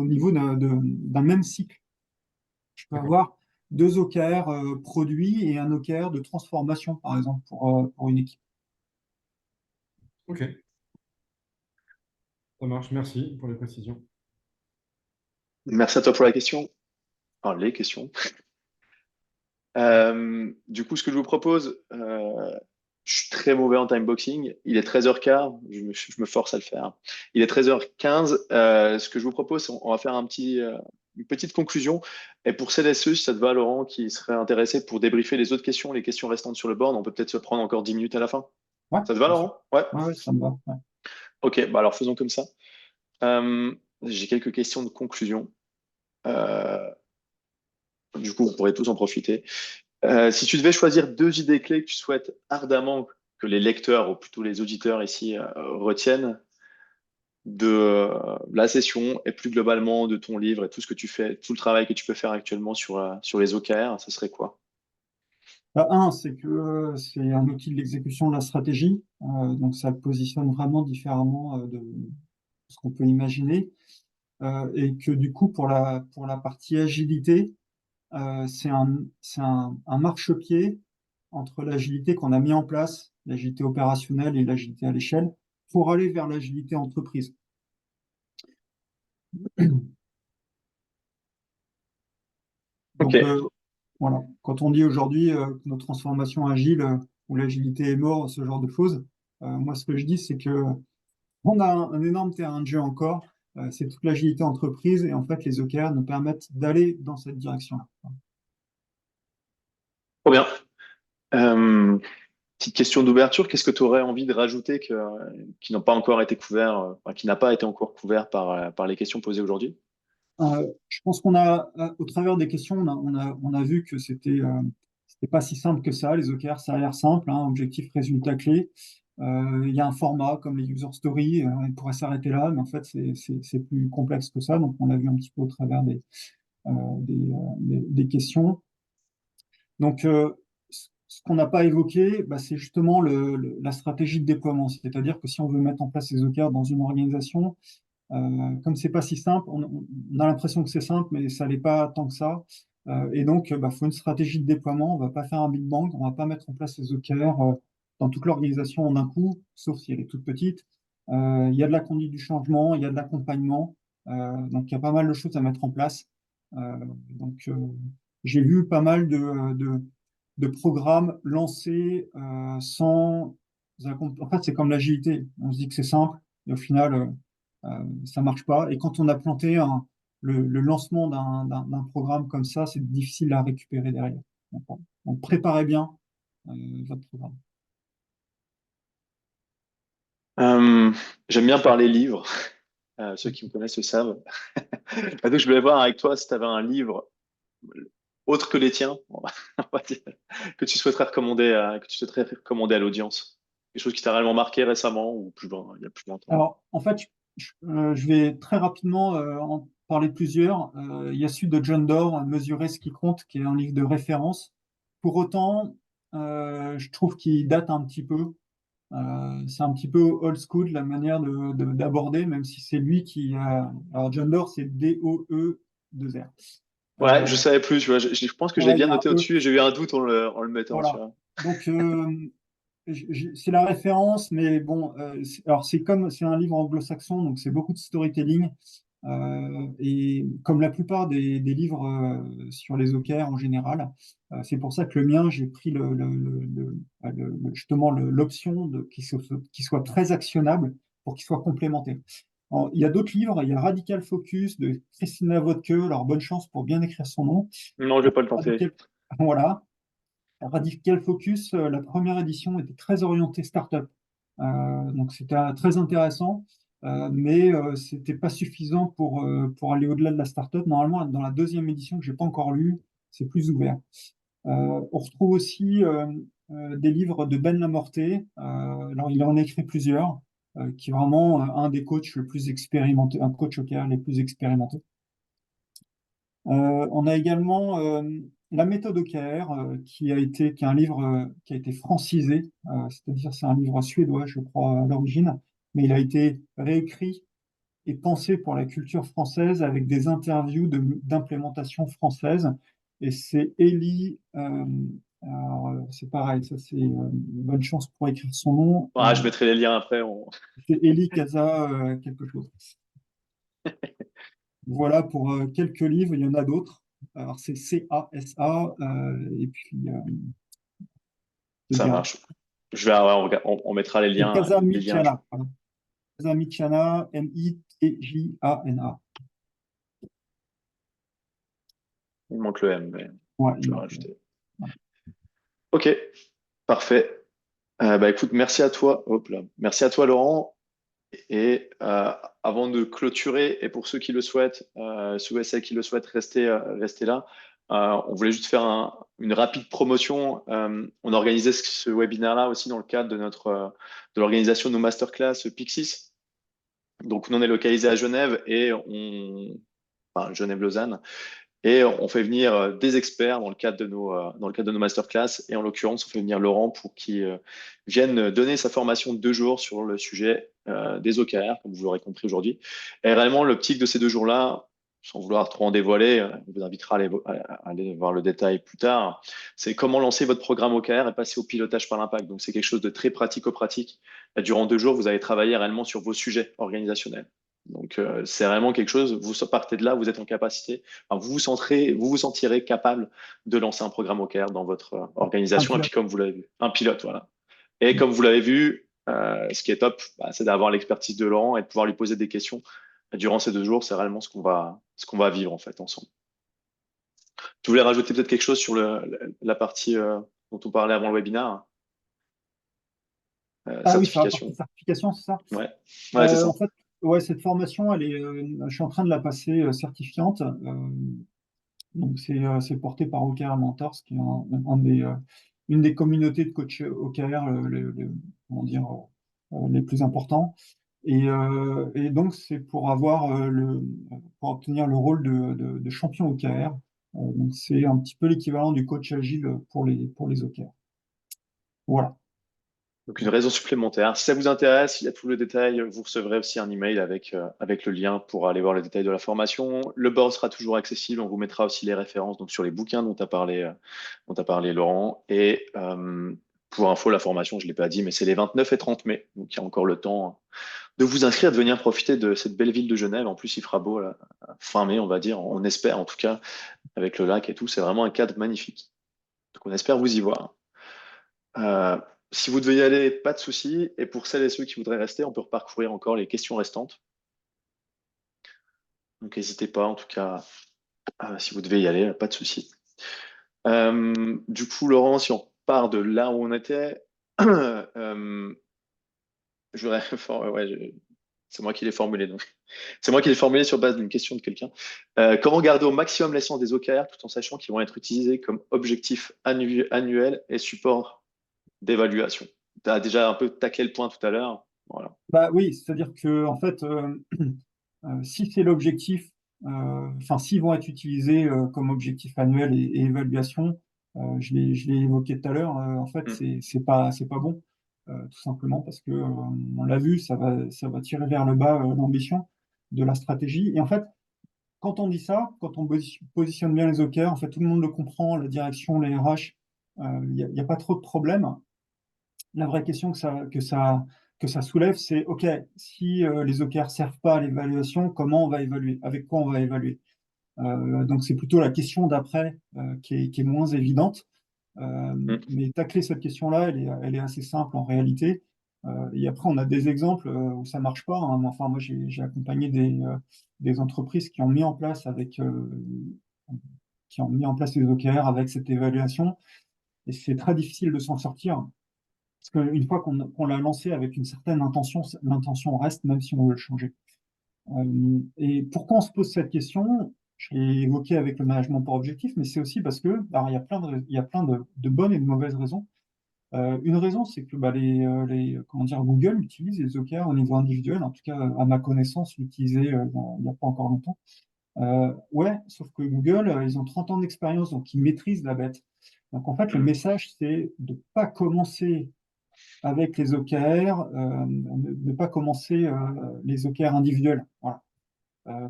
niveau d'un même cycle. Je peux D'accord. avoir deux OKR produits et un OKR de transformation, par exemple, pour une équipe. Ok, ça marche. Merci pour les précisions. Merci à toi pour la question. Enfin, les questions. Du coup, ce que je vous propose, je suis très mauvais en timeboxing. Il est 13h15, je me force à le faire. Il est 13h15. Ce que je vous propose, c'est on va faire une petite conclusion. Et pour celles et ceux, si ça te va, Laurent, qui seraient intéressés pour débriefer les autres questions, les questions restantes sur le board, on peut peut-être se prendre encore 10 minutes à la fin. Ouais, Ça te va, bien sûr. Laurent? Ouais. Ouais, ouais, ça me va. Ouais. Ok, bah alors faisons comme ça. Euh, j'ai quelques questions de conclusion. Euh, du coup, on pourrait tous en profiter. Si tu devais choisir deux idées clés que tu souhaites ardemment que les lecteurs, ou plutôt les auditeurs ici, retiennent de la session et plus globalement de ton livre et tout ce que tu fais, tout le travail que tu peux faire actuellement sur les OKR, ce serait quoi? Un, c'est que c'est un outil de l'exécution de la stratégie, donc ça le positionne vraiment différemment de ce qu'on peut imaginer, et que du coup, pour la partie agilité, c'est un marchepied entre l'agilité qu'on a mis en place, l'agilité opérationnelle et l'agilité à l'échelle, pour aller vers l'agilité entreprise. Ok. Donc, voilà, quand on dit aujourd'hui que notre transformation agile ou l'agilité est mort, ce genre de choses, moi ce que je dis c'est que on a un énorme terrain de jeu encore, c'est toute l'agilité entreprise et en fait les OKR nous permettent d'aller dans cette direction-là. Trop bien. Euh, Petite question d'ouverture, qu'est-ce que tu aurais envie de rajouter qui n'ont pas encore été couverts, enfin, qui n'a pas été encore couvert par les questions posées aujourd'hui? Je pense qu'on a, au travers des questions, on a vu que c'était pas si simple que ça. Les OKR, ça a l'air simple, hein, objectif, résultat clé. Il y a un format comme les user stories, on pourrait s'arrêter là, mais en fait, c'est plus complexe que ça. Donc, on l'a vu un petit peu au travers des questions. Donc, ce qu'on n'a pas évoqué, bah, c'est justement la stratégie de déploiement. C'est-à-dire que si on veut mettre en place les OKR dans une organisation, comme c'est pas si simple, on a l'impression que c'est simple, mais ça l'est pas tant que ça. Et donc, bah, faut une stratégie de déploiement. On va pas faire un big bang, on va pas mettre en place les OKR dans toute l'organisation en un coup, sauf si elle est toute petite. Il y a de la conduite du changement, il y a de l'accompagnement. Donc, il y a pas mal de choses à mettre en place. Donc, j'ai vu pas mal de programmes lancés sans. En fait, c'est comme l'agilité. On se dit que c'est simple, et au final, ça marche pas. Et quand on a planté le lancement d'un programme comme ça, c'est difficile à récupérer derrière. Donc, préparez bien votre programme. Euh, J'aime bien parler livres. Ceux qui me connaissent le savent. Donc, je voulais voir avec toi si tu avais un livre autre que les tiens, on va dire, que tu souhaiterais recommander à l'audience. Quelque chose qui t'a réellement marqué récemment ou plus loin, il y a plus longtemps. Alors, en fait, je vais très rapidement en parler de plusieurs. Il y a celui de John Doerr, Mesurer ce qui compte, qui est un livre de référence. Pour autant, je trouve qu'il date un petit peu. C'est un petit peu old school la manière d'aborder, même si c'est lui qui a. Alors, John Doerr, c'est D-O-E-2-R. Ouais, je Euh, savais plus, tu vois, je pense que je l'ai ouais, il bien y a un noté E. au-dessus et j'ai eu un doute en le mettant, tu Voilà. vois. Donc, c'est la référence, mais bon, alors c'est un livre anglo-saxon, donc c'est beaucoup de storytelling. Et comme la plupart des livres sur les OKR en général, c'est pour ça que le mien, j'ai pris justement l'option qui soit très actionnable pour qu'il soit complémenté. Alors, il y a d'autres livres, il y a Radical Focus de Christina Vodke, alors bonne chance pour bien écrire son nom. Non, je vais pas le tenter. Radical, voilà. Radical Focus, la première édition était très orientée startup. Donc c'était très intéressant, mais c'était pas suffisant pour aller au-delà de la startup. Normalement, dans la deuxième édition que j'ai pas encore lue, c'est plus ouvert. On retrouve aussi des livres de Ben Lamorté. Alors il en a écrit plusieurs, qui est vraiment un des coachs le plus expérimenté, un coach OKR les plus expérimentés. On a également la méthode OKR, qui est un livre qui a été francisé, c'est-à-dire c'est un livre suédois, je crois, à l'origine, mais il a été réécrit et pensé pour la culture française avec des interviews d'implémentation française. Et c'est Eli, alors, c'est pareil, ça c'est une bonne chance pour écrire son nom. Ah, je mettrai les liens après. C'est Eli Casa quelque chose. Voilà pour quelques livres, il y en a d'autres. Alors c'est C-A-S-A, et puis je Ça dirais. marche. Ouais, on mettra C'est les liens. Casamichiana. Pardon. Casamichiana, M-I-T-J-A-N-A. Il manque le M, mais Ouais, je il vais le manque. rajouter. Voilà. Ok, parfait. Bah écoute, merci à toi. Hop là. Merci à toi, Laurent. Et avant de clôturer, et pour ceux qui le souhaitent, ceux et celles qui le souhaitent rester là, on voulait juste faire une rapide promotion. On a organisé ce webinaire-là aussi dans le cadre de l'organisation de nos masterclass Pixis. Donc, nous, on est localisé à Genève enfin, Genève-Lausanne. Et on fait venir des experts dans le cadre de nos masterclass. Et en l'occurrence, on fait venir Laurent pour qu'il vienne donner sa formation de 2 jours sur le sujet des OKR, comme vous l'aurez compris aujourd'hui. Et réellement, l'optique de ces 2 jours-là, sans vouloir trop en dévoiler, on vous invitera à aller voir le détail plus tard, c'est comment lancer votre programme OKR et passer au pilotage par l'impact. Donc, c'est quelque chose de très pratico-pratique. Durant 2 jours, vous allez travailler réellement sur vos sujets organisationnels. Donc, c'est vraiment quelque chose, vous partez de là, vous êtes en capacité, enfin, vous vous sentirez capable de lancer un programme OKR dans votre Un organisation. Et puis, pilote. comme vous l'avez vu, un pilote, voilà. Et comme vous l'avez vu, ce qui est top, c'est d'avoir l'expertise de Laurent et de pouvoir lui poser des questions durant ces 2 jours. C'est réellement ce qu'on va vivre en fait ensemble. Tu voulais rajouter peut-être quelque chose sur la partie dont on parlait avant le webinaire, Ah oui, sur la partie certification. certification, c'est ça? Ouais, ouais, c'est ça. En fait, ouais, cette formation, je suis en train de la passer certifiante. Donc, c'est porté par OKR Mentors, qui est une des communautés de coachs OKR, comment dire, les plus importants. Et donc, c'est pour obtenir le rôle de champion OKR. Donc, c'est un petit peu l'équivalent du coach agile pour les OKR. Voilà. Donc, une raison supplémentaire. Si ça vous intéresse, il y a tout le détail. Vous recevrez aussi un email avec le lien pour aller voir les détails de la formation. Le board sera toujours accessible. On vous mettra aussi les références donc, sur les bouquins dont a parlé Laurent. Et pour info, la formation, je ne l'ai pas dit, mais c'est les 29 et 30 mai. Donc, il y a encore le temps de vous inscrire, de venir profiter de cette belle ville de Genève. En plus, il fera beau là, fin mai, on va dire. On espère, en tout cas, avec le lac et tout. C'est vraiment un cadre magnifique. Donc, on espère vous y voir. Euh, Si vous devez y aller, pas de souci. Et pour celles et ceux qui voudraient rester, on peut reparcourir encore les questions restantes. Donc n'hésitez pas, en tout cas, si vous devez y aller, pas de souci. Du coup, Laurent, si on part de là où on était, euh, je voudrais, ouais, c'est moi qui l'ai formulé, donc. C'est moi qui l'ai formulé sur base d'une question de quelqu'un. Comment garder au maximum l'essence des OKR tout en sachant qu'ils vont être utilisés comme objectif annuel et support d'évaluation? Tu as déjà un peu taclé le point tout à l'heure. Voilà. Bah oui, c'est-à-dire que en fait, si c'est l'objectif, enfin, s'ils vont être utilisés comme objectif annuel et évaluation, je l'ai évoqué tout à l'heure, en fait, Mm. c'est pas bon, tout simplement parce que, on l'a vu, ça va tirer vers le bas l'ambition de la stratégie. Et en fait, quand on dit ça, quand on positionne bien les OKR, en fait, tout le monde le comprend, la direction, les RH, il n'y a pas trop de problèmes. La vraie question que ça soulève, c'est, OK, si les OKR servent pas à l'évaluation, comment on va évaluer? Avec quoi on va évaluer? Donc, c'est plutôt la question d'après qui est moins évidente. Mm. Mais tacler cette question-là, elle est assez simple en réalité. Et après, on a des exemples où ça marche pas, hein. Enfin, moi, j'ai accompagné des entreprises qui ont mis en place les OKR avec cette évaluation. Et c'est très difficile de s'en sortir. Parce qu'une fois qu'on l'a lancé avec une certaine intention, l'intention reste même si on veut le changer. Et pourquoi on se pose cette question? Je l'ai évoqué avec le management par objectif, mais c'est aussi parce que, alors, il y a plein de bonnes et de mauvaises raisons. Une raison, c'est que bah, comment dire, Google utilise les OKR au niveau individuel, en tout cas à ma connaissance, l'utilisait il n'y a pas encore longtemps. Ouais, sauf que Google, ils ont 30 ans d'expérience, donc ils maîtrisent la bête. Donc en fait, le Mm. message, c'est de ne pas commencer avec les OKR, ne pas commencer les OKR individuels. Voilà.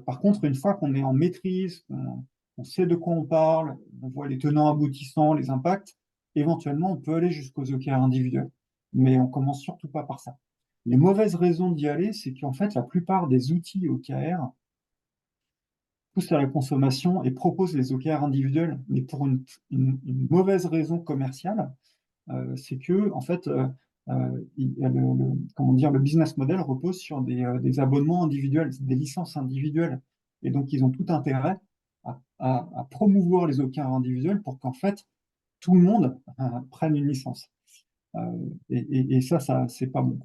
Par contre, une fois qu'on est en maîtrise, on sait de quoi on parle, on voit les tenants aboutissants, les impacts, éventuellement, on peut aller jusqu'aux OKR individuels. Mais on commence surtout pas par ça. Les mauvaises raisons d'y aller, c'est qu'en fait, la plupart des outils OKR poussent à la consommation et proposent les OKR individuels, mais pour une mauvaise raison commerciale. C'est que, en fait, comment dire, le business model repose sur des abonnements individuels, des licences individuelles. Et donc, ils ont tout intérêt à promouvoir les OKR individuels pour qu'en fait, tout le monde prenne une licence. Et ça, c'est pas bon.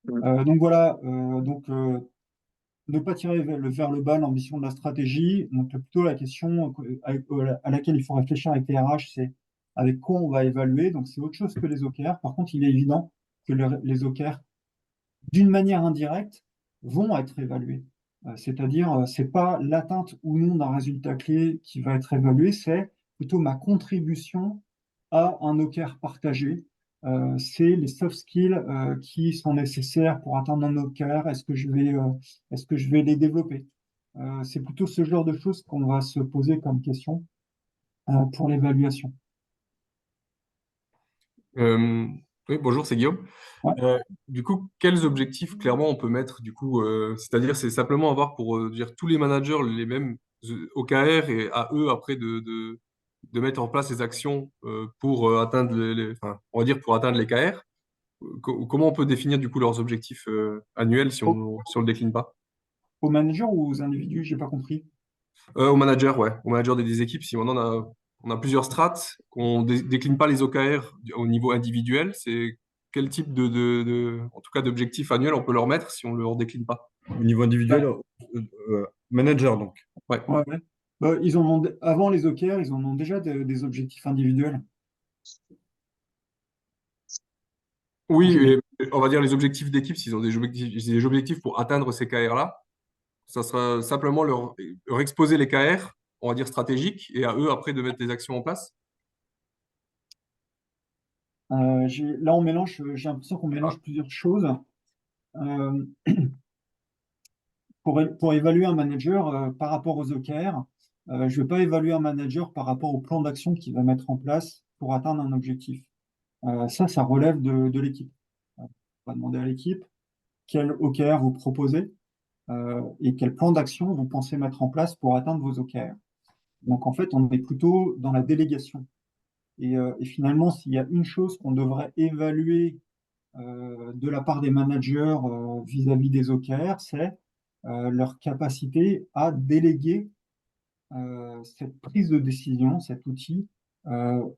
Donc voilà, ne pas tirer vers le bas l'ambition de la stratégie. Donc plutôt la question à laquelle il faut réfléchir avec les RH, c'est avec quoi on va évaluer. Donc c'est autre chose que les OKR. Par contre, il est évident que les OKR, d'une manière indirecte, vont être évalués. C'est-à-dire, c'est pas l'atteinte ou non d'un résultat clé qui va être évalué, c'est plutôt ma contribution à un OKR partagé. C'est les soft skills qui sont nécessaires pour atteindre un OKR. Est-ce que je vais les développer? C'est plutôt ce genre de choses qu'on va se poser comme question pour l'évaluation. Euh, oui, bonjour, c'est Guillaume. Ouais. Du coup, quels objectifs clairement on peut mettre du coup, c'est-à-dire c'est simplement avoir pour dire tous les managers les mêmes OKR et à eux après de mettre en place les actions pour atteindre enfin, on va dire pour atteindre les KR. Comment on peut définir du coup leurs objectifs annuels Au, si on le décline pas? Aux managers ou aux individus, j'ai pas compris. Au manager, ouais, au manager des équipes, si on a plusieurs strates, qu'on décline pas les OKR au niveau individuel, c'est quel type en tout cas d'objectif annuel on peut leur mettre si on leur décline pas? Au niveau individuel, manager, donc. Ouais. Ouais, ouais. Bah, avant les OKR, ils en ont déjà des objectifs individuels. En Oui, général. on va dire les objectifs d'équipe, s'ils ont des objectifs pour atteindre ces KR-là, ça sera simplement leur exposer les KR, on va dire stratégiques, et à eux après de mettre les actions en place. Là, j'ai l'impression qu'on mélange plusieurs choses. Euh, pour évaluer un manager par rapport aux OKR, je ne vais pas évaluer un manager par rapport au plan d'action qu'il va mettre en place pour atteindre un objectif. Ça relève de l'équipe. On va demander à l'équipe quel OKR vous proposez et quel plan d'action vous pensez mettre en place pour atteindre vos OKR. Donc en fait, on est plutôt dans la délégation. Et finalement, s'il y a une chose qu'on devrait évaluer de la part des managers vis-à-vis des OKR, c'est leur capacité à déléguer cette prise de décision, cet outil,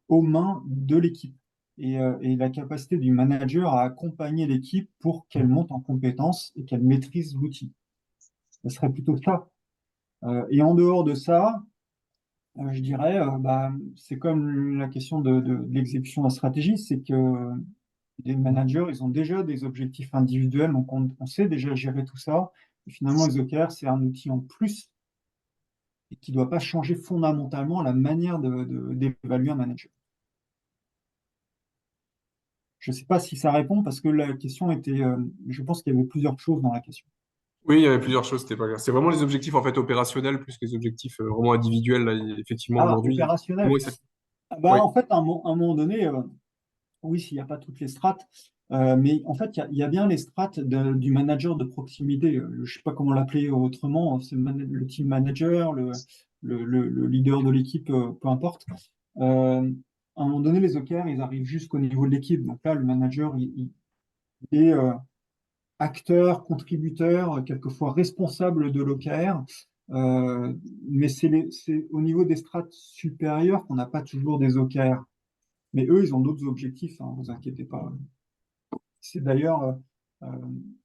aux mains de l'équipe. Et la capacité du manager à accompagner l'équipe pour qu'elle monte en compétence et qu'elle maîtrise l'outil. Ce serait plutôt ça. Et en dehors de ça, je dirais, c'est comme la question de l'exécution de la stratégie, c'est que les managers, ils ont déjà des objectifs individuels, donc on sait déjà gérer tout ça. Et finalement, les OKR, c'est un outil en plus et qui ne doit pas changer fondamentalement la manière d'évaluer un manager. Je ne sais pas si ça répond parce que la question était, je pense qu'il y avait plusieurs choses dans la question. Oui, il y avait plusieurs choses, c'était pas grave. C'est vraiment les objectifs en fait opérationnels plus que les objectifs vraiment individuels. Là, effectivement, Ah, aujourd'hui, opérationnel. oui, Bah, oui. en fait, à un moment donné, oui, s'il n'y a pas toutes les strates, mais en fait, il y a bien les strates du manager de proximité. Je ne sais pas comment l'appeler autrement, c'est le team manager, le leader de l'équipe, peu importe. À un moment donné, les OKR, ils arrivent jusqu'au niveau de l'équipe. Donc là, le manager, il est acteur, contributeur, quelquefois responsable de l'OKR. Mais c'est au niveau des strates supérieures qu'on n'a pas toujours des OKR. Mais eux, ils ont d'autres objectifs, hein, vous inquiétez pas. C'est d'ailleurs, euh,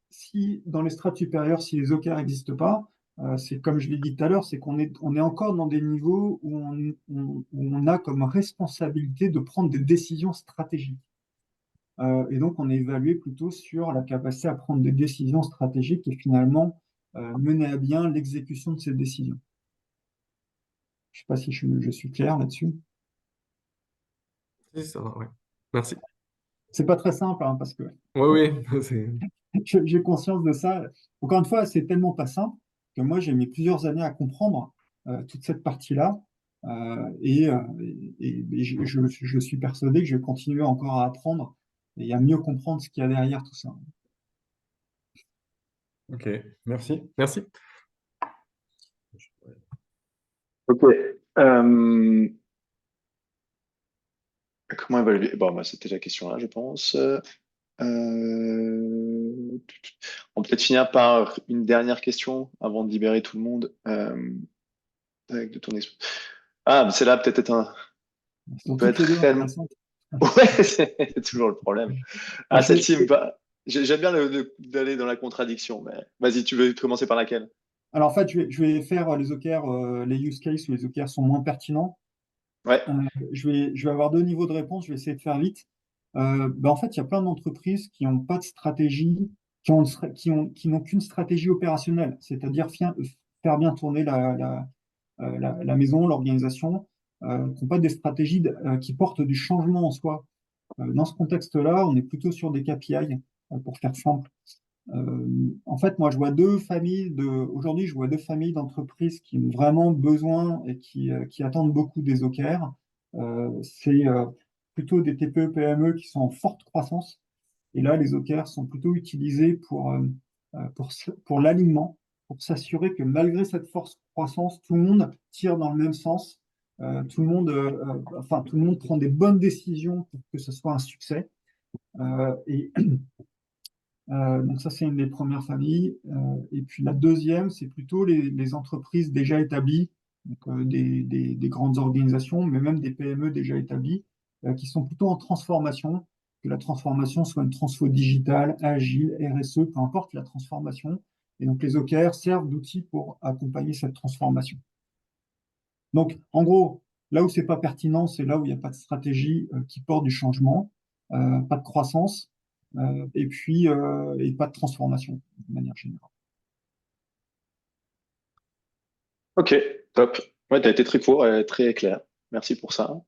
si dans les strates supérieures, si les OKR n'existent pas, c'est comme je l'ai dit tout à l'heure, c'est on est encore dans des niveaux où où on a comme responsabilité de prendre des décisions stratégiques. Et donc, on est évalué plutôt sur la capacité à prendre des décisions stratégiques et finalement mener à bien l'exécution de ces décisions. Je ne sais pas si je suis clair là-dessus. Si, ça va, ouais. Merci. C'est pas très simple, hein, parce que Oui, oui, c'est. j'ai conscience de ça. Encore une fois, c'est tellement pas simple que moi, j'ai mis plusieurs années à comprendre toute cette partie-là. Et je suis persuadé que je vais continuer encore à apprendre et à mieux comprendre ce qu'il y a derrière tout ça. Ok, merci. Merci. Ok. Comment évaluer? Bon, bah, c'était la question là, je pense. On peut peut-être finir par une dernière question avant de libérer tout le monde. Avec de ton Ah, mais c'est là peut-être Ils sont peut toutes être les deux très. intéressantes. Ouais, c'est toujours le problème. Ah, Je vais- celle-ci me va. J'aime bien d'aller dans la contradiction, mais vas-y, tu veux commencer par laquelle? Alors en fait, je vais faire les OKR, les use cases où les OKR sont moins pertinents. Ouais, Euh, je vais avoir deux niveaux de réponse, je vais essayer de faire vite. En fait, il y a plein d'entreprises qui n'ont pas de stratégie, qui n'ont qu'une stratégie opérationnelle, c'est-à-dire faire bien tourner la maison, l'organisation, qui n'ont pas des stratégies qui portent du changement en soi. Dans ce contexte-là, on est plutôt sur des KPI, pour faire simple. En fait, moi, aujourd'hui, je vois deux familles d'entreprises qui ont vraiment besoin et qui attendent beaucoup des OKR. C'est plutôt des TPE, PME qui sont en forte croissance. Et là, les OKR sont plutôt utilisés pour l'alignement, pour s'assurer que malgré cette forte croissance, tout le monde tire dans le même sens. Tout le monde prend des bonnes décisions pour que ce soit un succès. Et donc ça, c'est une des premières familles. Et puis la deuxième, c'est plutôt les entreprises déjà établies, donc, des grandes organisations, mais même des PME déjà établies, qui sont plutôt en transformation, que la transformation soit une transfo digitale, agile, RSE, peu importe la transformation. Et donc les OKR servent d'outils pour accompagner cette transformation. Donc en gros, là où c'est pas pertinent, c'est là où il n'y a pas de stratégie qui porte du changement, pas de croissance et pas de transformation de manière générale. ok, top. Ouais, tu as été très court et très clair. Merci pour ça.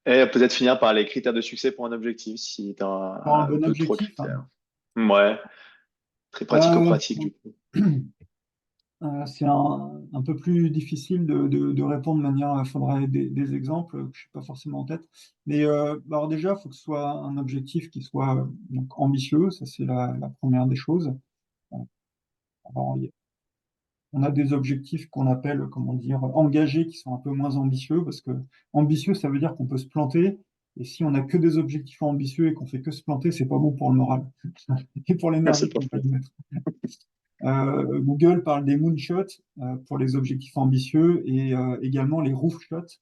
Et peut-être finir par les critères de succès pour un objectif, si tu as Pour un bon deux, trois objectif, hein. critères. Ouais, très Euh, pratico-pratique du coup. c'est un peu plus difficile de répondre de manière. Il faudrait des exemples que je n'ai pas forcément en tête. Mais alors déjà, il faut que ce soit un objectif qui soit donc ambitieux. Ça, c'est la première des choses. Alors, on a des objectifs qu'on appelle, comment dire, engagés, qui sont un peu moins ambitieux, parce que ambitieux, ça veut dire qu'on peut se planter. Et si on n'a que des objectifs ambitieux et qu'on fait que se planter, c'est pas bon pour le moral et pour Ouais, c'est l'énergie pas qu'on va faux. y mettre. Google parle des moonshots pour les objectifs ambitieux et également les roofshots.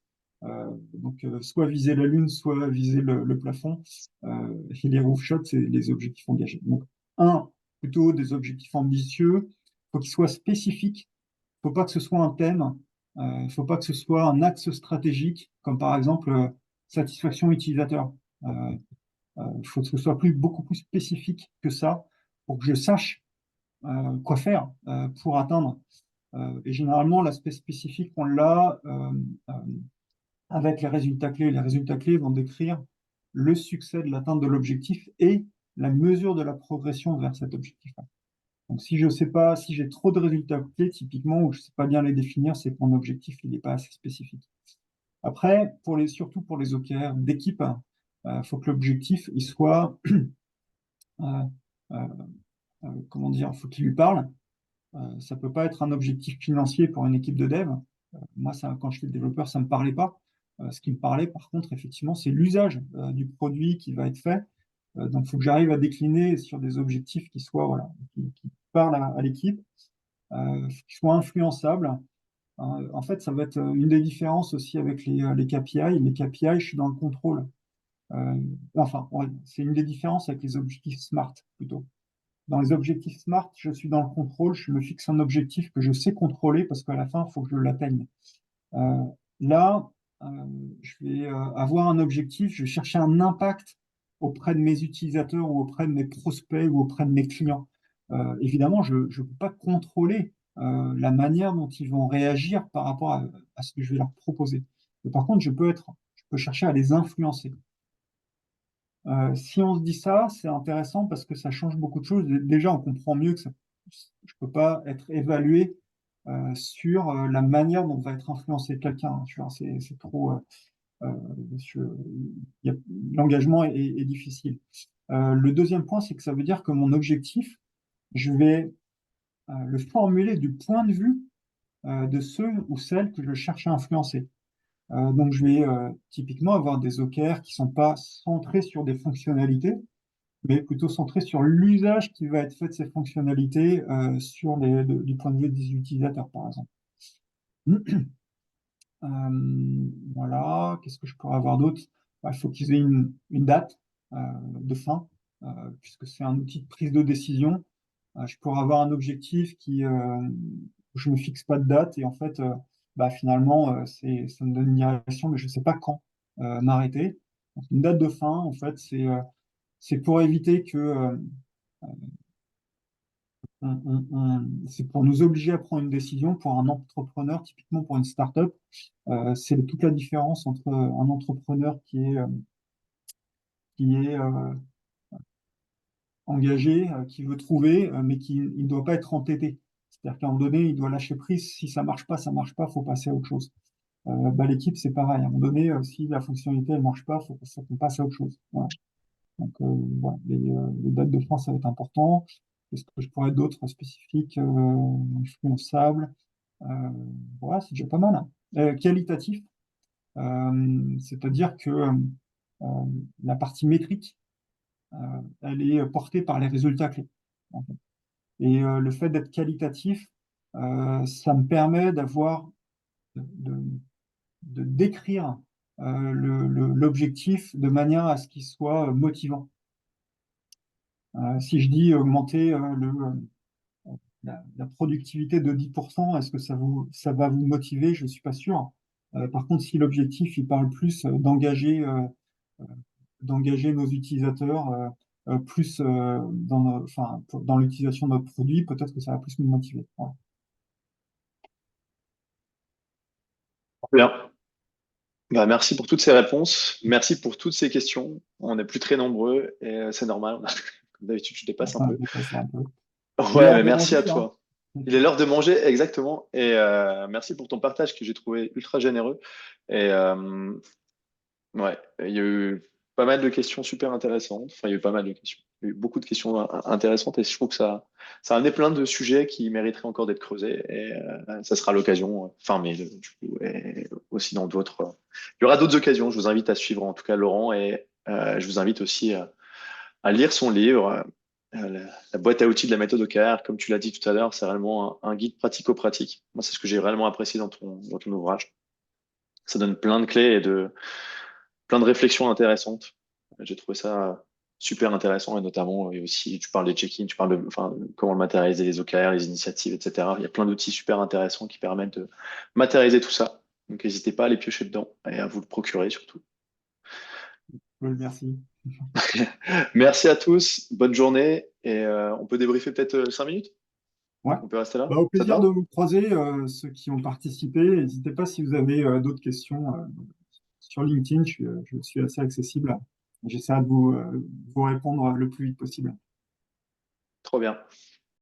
Soit viser la lune, soit viser le plafond. Et les roofshots, c'est les objectifs engagés. Donc, plutôt des objectifs ambitieux. Il faut qu'ils soient spécifiques. Il ne faut pas que ce soit un thème. Il ne faut pas que ce soit un axe stratégique, comme par exemple satisfaction utilisateur. Il faut que ce soit beaucoup plus spécifique que ça pour que je sache quoi faire pour atteindre. Et généralement, l'aspect spécifique, on l'a euh, avec les résultats clés. Les résultats clés vont décrire le succès de l'atteinte de l'objectif et la mesure de la progression vers cet objectif. Donc, si je sais pas, si j'ai trop de résultats clés, typiquement, ou je ne sais pas bien les définir, c'est que mon objectif, il n'est pas assez spécifique. Après, surtout pour les OKR d'équipe, il faut que l'objectif, il soit, euh, euh, comment dire, faut qu'il lui parle. Ça peut pas être un objectif financier pour une équipe de dev. Moi, ça, quand j'étais développeur, ça me parlait pas. Ce qui me parlait, par contre, effectivement, c'est l'usage du produit qui va être fait. Donc, il faut que j'arrive à décliner sur des objectifs qui soient, voilà, qui parlent à l'équipe, qui soient influençables. En fait, ça va être une des différences aussi avec les KPI. Les KPI, je suis dans le contrôle. Ouais, c'est une des différences avec les objectifs SMART plutôt. Dans les objectifs SMART, je suis dans le contrôle, je me fixe un objectif que je sais contrôler parce qu'à la fin, il faut que je l'atteigne. Euh, Là, euh, je vais avoir un objectif, je vais chercher un impact auprès de mes utilisateurs ou auprès de mes prospects ou auprès de mes clients. Évidemment, je ne peux pas contrôler la manière dont ils vont réagir par rapport à ce que je vais leur proposer. Mais par contre, je peux chercher à les influencer. Si on se dit ça, c'est intéressant parce que ça change beaucoup de choses. Déjà, on comprend mieux que je ne peux pas être évalué sur la manière dont va être influencé quelqu'un. Tu vois, c'est trop. Euh, je- L'engagement est difficile. Le deuxième point, c'est que ça veut dire que mon objectif, je vais le formuler du point de vue de ceux ou celles que je cherche à influencer. Donc, je vais typiquement avoir des OKR qui ne sont pas centrés sur des fonctionnalités, mais plutôt centrés sur l'usage qui va être fait de ces fonctionnalités du point de vue des utilisateurs, par exemple. Voilà, qu'est-ce que je pourrais avoir d'autre? Il faut qu'ils aient une date de fin. puisque c'est un outil de prise de décision. Je pourrais avoir un objectif où je ne me fixe pas de date et en fait, finalement, ça me donne une direction, mais je ne sais pas quand m'arrêter. Donc, une date de fin, en fait, c'est pour éviter que c'est pour nous obliger à prendre une décision. Pour un entrepreneur, typiquement pour une startup, c'est toute la différence entre un entrepreneur qui est engagé, qui veut trouver, mais qui ne doit pas être entêté. C'est-à-dire qu'à un moment donné, il doit lâcher prise. Si ça marche pas, faut passer à autre chose. L'équipe, c'est pareil. À un moment donné, si la fonctionnalité ne marche pas, faut qu'on passe à autre chose. Voilà. Donc, voilà, les dates de fin, ça va être important. Est-ce que je pourrais d'autres spécifiques, influençables? Voilà, c'est déjà pas mal, hein. Qualitatif, c'est-à-dire que euh, la partie métrique, elle est portée par les résultats clés, en fait. Et le fait d'être qualitatif, ça me permet de, de décrire l'objectif de manière à ce qu'il soit motivant. Si je dis augmenter la productivité de 10%, est-ce que ça va vous motiver? Je ne suis pas sûr. Par contre, si l'objectif, il parle plus euh, d'engager nos utilisateurs plus dans l'utilisation de notre produit, peut-être que ça va plus nous motiver. Voilà. Bien. Merci pour toutes ces réponses. Merci pour toutes ces questions. On n'est plus très nombreux et c'est normal. Comme d'habitude, je dépasse un Enfin, peu. je passe un peu. C'est Ouais, l'heure mais de merci manger, à hein. toi. Il est l'heure de manger, exactement. Et merci pour ton partage que j'ai trouvé ultra généreux. Et ouais, il y a eu pas mal de questions super intéressantes. Enfin, il y a eu pas mal de questions. Il y a eu beaucoup de questions intéressantes et je trouve que ça a amené plein de sujets qui mériteraient encore d'être creusés. Et ça sera l'occasion, enfin, mais du coup, et aussi dans d'autres. Il y aura d'autres occasions. Je vous invite à suivre en tout cas Laurent et je vous invite aussi à lire son livre, la boîte à outils de la méthode OKR. Comme tu l'as dit tout à l'heure, c'est réellement un guide pratico-pratique. Moi, c'est ce que j'ai réellement apprécié dans ton ouvrage. Ça donne plein de clés et plein de réflexions intéressantes. J'ai trouvé ça super intéressant et notamment, et aussi, tu parles des check-in, tu parles de, enfin, de comment matérialiser les OKR, les initiatives, etc. Il y a plein d'outils super intéressants qui permettent de matérialiser tout ça. Donc, n'hésitez pas à les piocher dedans et à vous le procurer surtout. Oui, merci. Merci à tous, bonne journée et on peut débriefer peut-être 5 minutes? Ouais. On peut rester là? Au Ça te plaisir de va? vous croiser, ceux qui ont participé. N'hésitez pas si vous avez d'autres questions. Sur LinkedIn, je suis assez accessible. J'essaierai de vous répondre le plus vite possible. Trop bien.